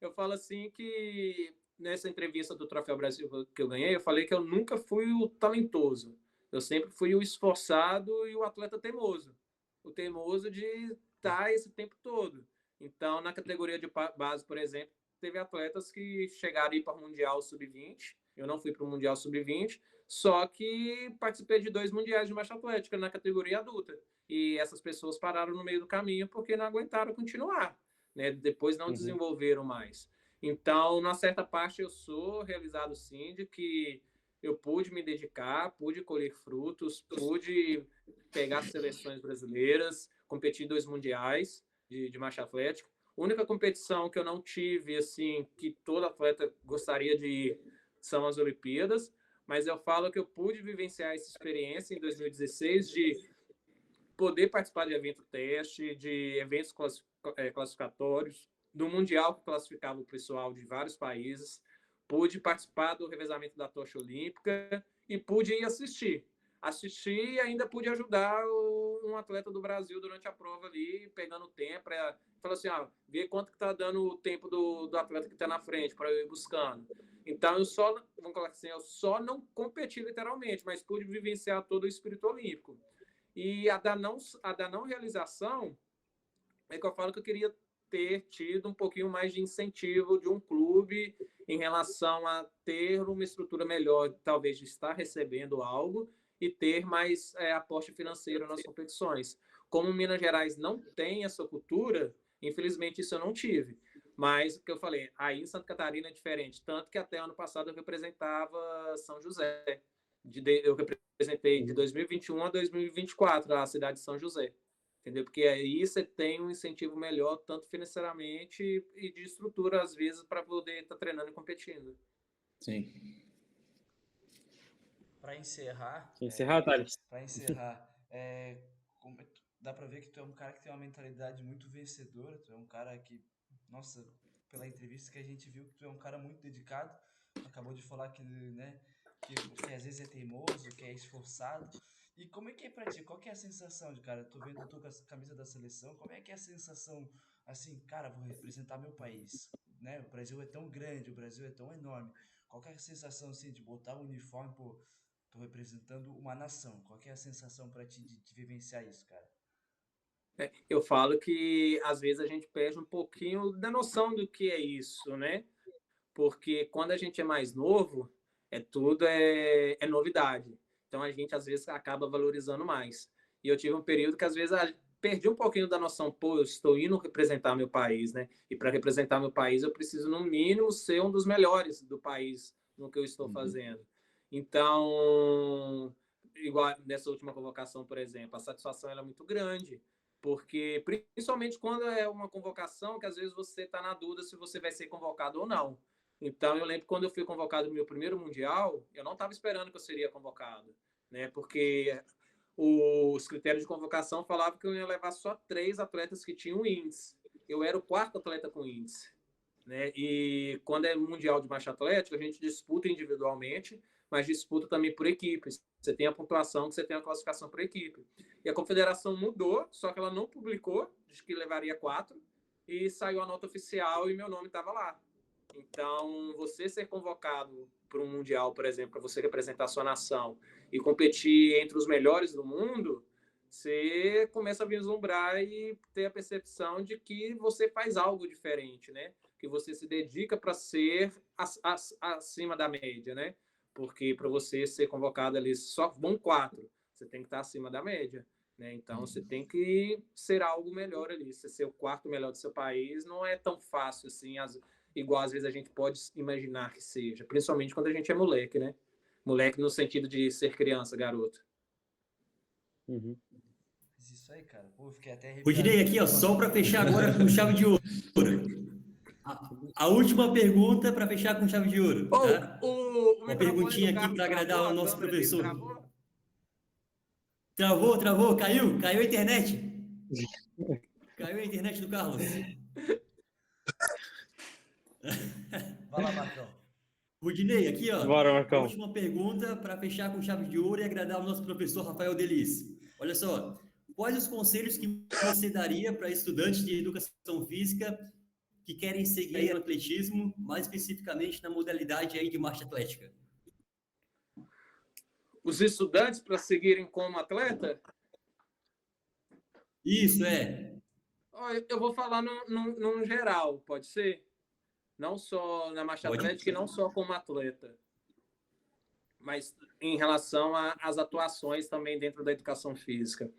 Eu falo assim que nessa entrevista do Troféu Brasil que eu ganhei, eu falei que eu nunca fui o talentoso. Eu sempre fui o esforçado e o atleta teimoso. O teimoso de estar esse tempo todo. Então, na categoria de base, por exemplo, teve atletas que chegaram a ir para o Mundial Sub-20. Eu não fui para o Mundial Sub-20, só que participei de 2 mundiais de marcha atlética na categoria adulta. E essas pessoas pararam no meio do caminho porque não aguentaram continuar, né? Depois não desenvolveram mais. Então, na certa parte, eu sou realizado sim de que eu pude me dedicar, pude colher frutos, pude pegar seleções brasileiras, competir em 2 mundiais de marcha atlética. A única competição que eu não tive, assim, que todo atleta gostaria de ir, são as Olimpíadas, mas eu falo que eu pude vivenciar essa experiência em 2016 de poder participar de evento teste, de eventos classificatórios, do Mundial que classificava o pessoal de vários países, pude participar do revezamento da tocha olímpica e pude ir assistir. Assistir e ainda pude ajudar um atleta do Brasil durante a prova ali, pegando o tempo, falou assim, ver quanto que tá dando o tempo do atleta que está na frente, para eu ir buscando. Então, vamos colocar assim, eu só não competi literalmente, mas pude vivenciar todo o espírito olímpico. E a da não realização é que eu falo que eu queria ter tido um pouquinho mais de incentivo de um clube em relação a ter uma estrutura melhor, talvez de estar recebendo algo e ter mais aporte financeiro nas competições. Como Minas Gerais não tem essa cultura, infelizmente isso eu não tive. Mas o que eu falei, aí em Santa Catarina é diferente, tanto que até ano passado eu representava São José. Eu representei de 2021 a 2024 a cidade de São José, entendeu? Porque aí você tem um incentivo melhor, tanto financeiramente e de estrutura, às vezes, para poder estar treinando e competindo. Sim. Para encerrar... Thales? Para encerrar, dá para ver que tu é um cara que tem uma mentalidade muito vencedora, tu é um cara que, nossa, pela entrevista que a gente viu, que tu é um cara muito dedicado, acabou de falar que, né, que às vezes é teimoso, que é esforçado. E como é que é pra ti? Qual que é a sensação de, cara, tô vendo, eu tô com a camisa da seleção, como é que é a sensação, assim, cara, vou representar meu país, né? O Brasil é tão grande, o Brasil é tão enorme. Qual que é a sensação, assim, de botar o uniforme, pô, tô representando uma nação. Qual que é a sensação pra ti de vivenciar isso, cara? Eu falo que, às vezes, a gente perde um pouquinho da noção do que é isso, né? Porque quando a gente é mais novo, tudo é novidade. Então a gente às vezes acaba valorizando mais. E eu tive um período que às vezes perdi um pouquinho da noção, pô, eu estou indo representar meu país, né? E para representar meu país eu preciso no mínimo ser um dos melhores do país no que eu estou fazendo. Então, igual nessa última convocação, por exemplo, a satisfação ela é muito grande. Porque, principalmente quando é uma convocação que às vezes você está na dúvida se você vai ser convocado ou não. Então, eu lembro quando eu fui convocado no meu primeiro Mundial, eu não estava esperando que eu seria convocado, né? Porque os critérios de convocação falavam que eu ia levar só 3 atletas que tinham índice. Eu era o 4º atleta com índice, né? E quando é Mundial de marcha atlética, a gente disputa individualmente, mas disputa também por equipes. Você tem a pontuação, você tem a classificação por equipe. E a confederação mudou, só que ela não publicou, diz que levaria 4, e saiu a nota oficial e meu nome estava lá. Então, você ser convocado para um mundial, por exemplo, para você representar a sua nação e competir entre os melhores do mundo, você começa a vislumbrar e ter a percepção de que você faz algo diferente, né? Que você se dedica para ser acima da média, né? Porque para você ser convocado ali só vão 4, você tem que estar acima da média, né? Então você tem que ser algo melhor ali. Você ser o 4º melhor do seu país não é tão fácil assim, igual às vezes a gente pode imaginar que seja, principalmente quando a gente é moleque, né? Moleque no sentido de ser criança, garoto. Isso aí, cara. Pô, fiquei até arrepiado. Rodinei, aqui, ó, só para fechar agora com chave de ouro. A última pergunta para fechar com chave de ouro. Tá? Uma perguntinha aqui para agradar o nosso professor. Travou, caiu a internet. Caiu a internet do Carlos. Vai lá, Marcão. Rodinei, aqui, ó. Bora, Marcão. A última pergunta para fechar com chave de ouro e agradar o nosso professor Rafael Delis. Olha só, quais os conselhos que você daria para estudantes de educação física que querem seguir no atletismo, mais especificamente na modalidade aí de marcha atlética? Os estudantes para seguirem como atleta? Isso, é. Eu vou falar num geral, pode ser? Não só na marcha atlética e não só como atleta, mas em relação às atuações também dentro da educação física.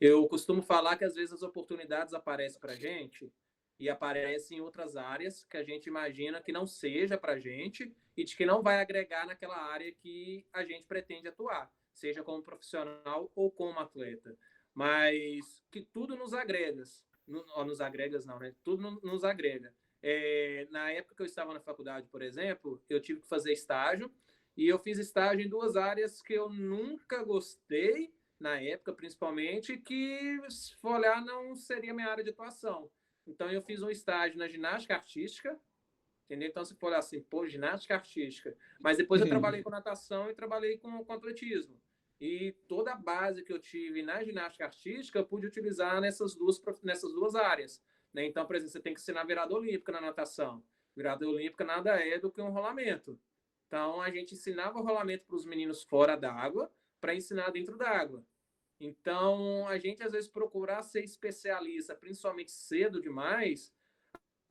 Eu costumo falar que às vezes as oportunidades aparecem para a gente e aparecem em outras áreas que a gente imagina que não seja para a gente e de que não vai agregar naquela área que a gente pretende atuar, seja como profissional ou como atleta. Mas que tudo nos agrega. Nos agregas não, né? Tudo nos agrega. Na época que eu estava na faculdade, por exemplo, eu tive que fazer estágio e eu fiz estágio em 2 áreas que eu nunca gostei, na época principalmente, que se for olhar não seria minha área de atuação. Então eu fiz um estágio na ginástica artística, entendeu? Então se for olhar assim, pô, ginástica artística. Mas depois eu trabalhei com natação e trabalhei com atletismo. E toda a base que eu tive na ginástica artística eu pude utilizar nessas duas áreas. Né? Então, por exemplo, você tem que ensinar virada olímpica na natação. Virada olímpica nada é do que um rolamento. Então, a gente ensinava o rolamento para os meninos fora d'água para ensinar dentro d'água. Então, a gente, às vezes, procurar ser especialista, principalmente cedo demais,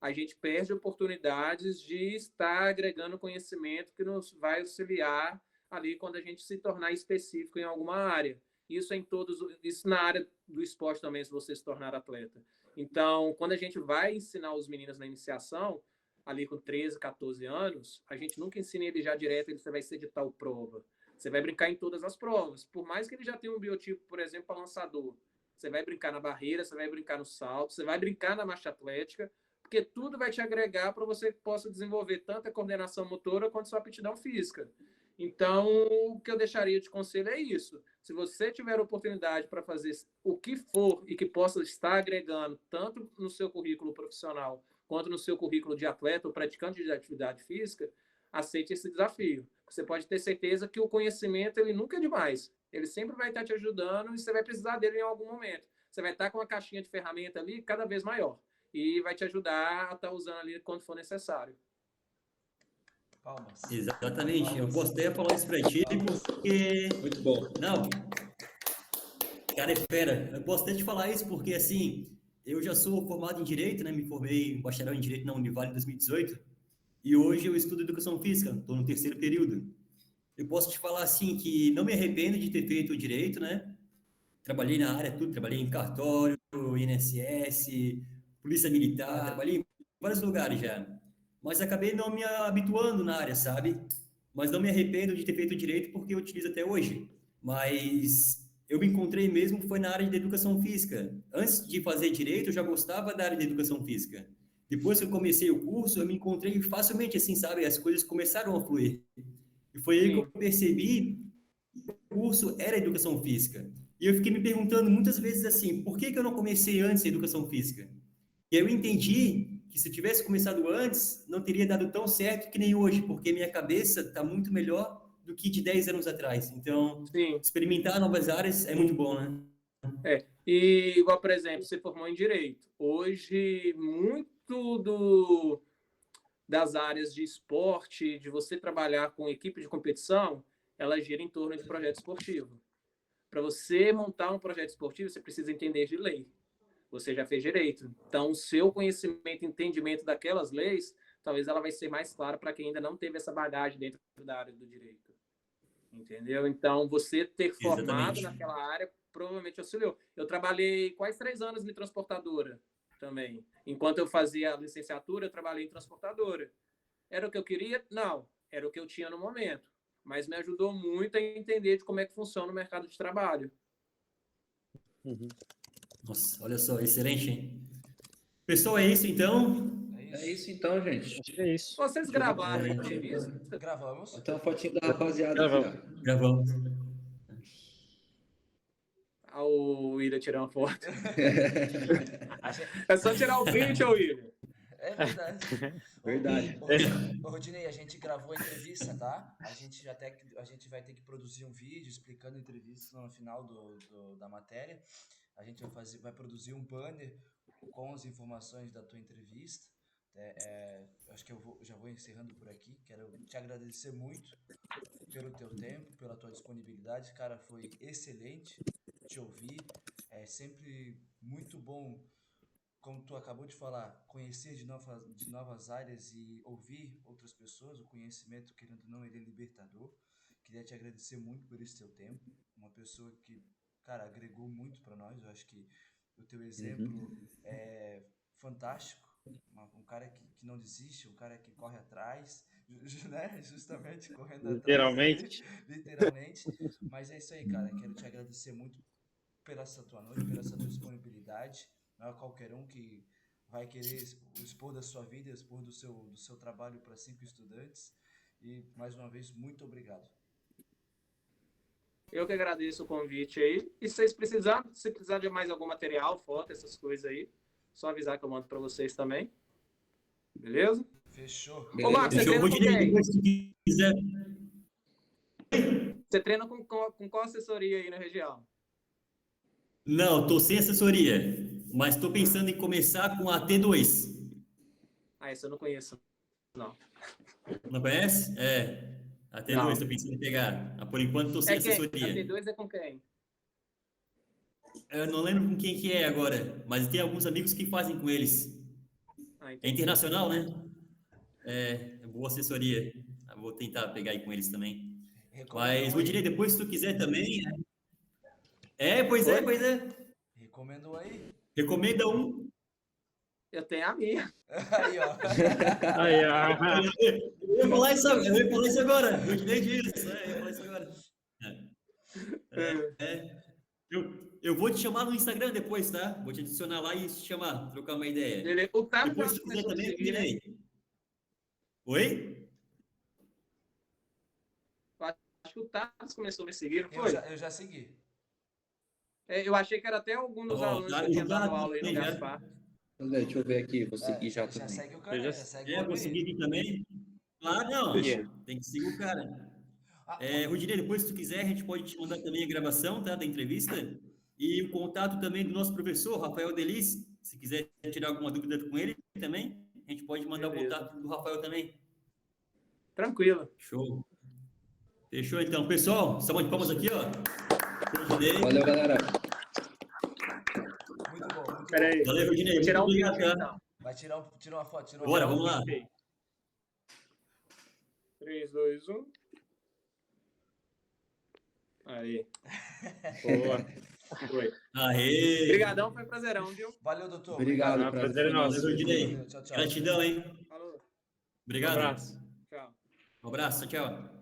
a gente perde oportunidades de estar agregando conhecimento que nos vai auxiliar ali quando a gente se tornar específico em alguma área. Isso na área do esporte também, se você se tornar atleta. Então, quando a gente vai ensinar os meninos na iniciação, ali com 13, 14 anos, a gente nunca ensina ele já direto, você vai ser de tal prova. Você vai brincar em todas as provas. Por mais que ele já tenha um biotipo, por exemplo, para lançador, você vai brincar na barreira, você vai brincar no salto, você vai brincar na marcha atlética, porque tudo vai te agregar para você que possa desenvolver tanto a coordenação motora quanto a sua aptidão física. Então, o que eu deixaria de conselho é isso. Se você tiver oportunidade para fazer o que for e que possa estar agregando tanto no seu currículo profissional quanto no seu currículo de atleta ou praticante de atividade física, aceite esse desafio. Você pode ter certeza que o conhecimento ele nunca é demais. Ele sempre vai estar te ajudando e você vai precisar dele em algum momento. Você vai estar com uma caixinha de ferramenta ali cada vez maior e vai te ajudar a estar usando ali quando for necessário. Palmas. Exatamente. Palmas. Eu posso até falar isso para ti porque... Muito bom. Não. Cara, é fera. Eu posso até te falar isso porque, assim, eu já sou formado em Direito, né? Me formei bacharel em Direito na Univale em 2018 e hoje eu estudo Educação Física. Estou no 3º período. Eu posso te falar, assim, que não me arrependo de ter feito o Direito, né? Trabalhei na área, tudo. Trabalhei em cartório, INSS, Polícia Militar, trabalhei em vários lugares já. Mas acabei não me habituando na área, sabe? Mas não me arrependo de ter feito Direito porque eu utilizo até hoje. Mas eu me encontrei mesmo, foi na área de Educação Física. Antes de fazer Direito, eu já gostava da área de Educação Física. Depois que eu comecei o curso, eu me encontrei facilmente, assim, sabe? As coisas começaram a fluir. E foi aí que eu percebi que o curso era Educação Física. E eu fiquei me perguntando muitas vezes assim, por que eu não comecei antes a Educação Física? E eu entendi que se eu tivesse começado antes, não teria dado tão certo que nem hoje, porque minha cabeça está muito melhor do que de 10 anos atrás. Então, Sim. experimentar novas áreas é muito bom, né? E, igual, por exemplo, você formou em Direito. Hoje, das áreas de esporte, de você trabalhar com equipe de competição, ela gira em torno de projeto esportivo. Para você montar um projeto esportivo, você precisa entender de lei. Você já fez direito. Então, o seu conhecimento, entendimento daquelas leis, talvez ela vai ser mais clara para quem ainda não teve essa bagagem dentro da área do direito. Entendeu? Então, você ter formado naquela área provavelmente auxiliou. Eu trabalhei quase 3 anos em transportadora também. Enquanto eu fazia a licenciatura, eu trabalhei em transportadora. Era o que eu queria? Não. Era o que eu tinha no momento. Mas me ajudou muito a entender de como é que funciona o mercado de trabalho. Nossa, olha só, excelente, hein? Pessoal, é isso então. É isso então, gente. Acho que é isso. Vocês gravaram a entrevista? Gravamos. Tem uma fotinho da rapaziada aqui, ó. Gravamos. O William tirar uma foto. É só tirar o print, William. É verdade. Verdade. Ô, Rodinei, a gente gravou a entrevista, tá? A gente vai ter que produzir um vídeo explicando a entrevista no final da matéria. A gente vai produzir um banner com as informações da tua entrevista. Acho que já vou encerrando por aqui. Quero te agradecer muito pelo teu tempo, pela tua disponibilidade. Cara, foi excelente te ouvir. É sempre muito bom, como tu acabou de falar, conhecer de novas áreas e ouvir outras pessoas. O conhecimento, querendo ou não, ele é libertador. Queria te agradecer muito por esse teu tempo. Uma pessoa que, cara, agregou muito para nós. Eu acho que o teu exemplo é fantástico. Um cara que não desiste, um cara que corre atrás, né? Justamente correndo atrás. Literalmente. Mas é isso aí, cara. Quero te agradecer muito pela essa tua noite, pela essa tua disponibilidade. Não é qualquer um que vai querer expor da sua vida, expor do seu trabalho para 5 estudantes. E, mais uma vez, muito obrigado. Eu que agradeço o convite aí. E se vocês precisarem, se precisar de mais algum material, foto, essas coisas aí, só avisar que eu mando para vocês também. Beleza? Fechou. Ô, Marcos, você treina com quem? Se quiser. Você treina com qual assessoria aí na região? Não, tô sem assessoria, mas tô pensando em começar com a T2. Essa eu não conheço, não. Não conhece? A T2 tô pensando em pegar. Por enquanto tô sem assessoria. A T2 é com quem? Eu não lembro com quem que é agora, mas tem alguns amigos que fazem com eles. É internacional, né? Boa assessoria. Vou tentar pegar aí com eles também. Mas, Rodinei, depois se tu quiser também... Pois é. Recomendo aí. Recomenda um. Eu tenho a minha. Aí, ó. Aí, ó. Eu ia falar isso agora. Rodinei disso. Eu ia falar isso agora. Eu vou te chamar no Instagram depois, tá? Vou te adicionar lá e te chamar, trocar uma ideia. Beleza. O Tato Depois, se quiser também, seguir, né? Oi? Acho que o Tato começou a me seguir, não foi? Eu já segui. Eu achei que era até algum dos alunos que tinha dado aula aí no Gaspar. Deixa eu ver aqui, vou seguir já também. Já segue o cara, já segue o Vou seguir aqui também. Claro, não. Tem que seguir o cara. Rodinei, depois, se tu quiser, a gente pode te mandar também a gravação, tá, da entrevista. E o contato também do nosso professor, Rafael Delis. Se quiser tirar alguma dúvida com ele também, a gente pode mandar o contato do Rafael também. Tranquilo. Show. Fechou, então. Pessoal, salva de palmas aqui, ó. Rodinei. Valeu, galera. Muito bom. Peraí. Valeu, Rodinei. Vou tirar um obrigado, vídeo, tá? então. Vai tirar uma foto. Bora, vamos lá. 3, 2, 1. Aí. Boa. Foi. Aê! Obrigadão, foi um prazerão, viu? Valeu, doutor. Obrigado. Prazer é nosso. Valeu, Rodinei. Tchau, tchau. Gratidão, hein? Falou. Obrigado. Um abraço. Tchau. Um abraço, tchau.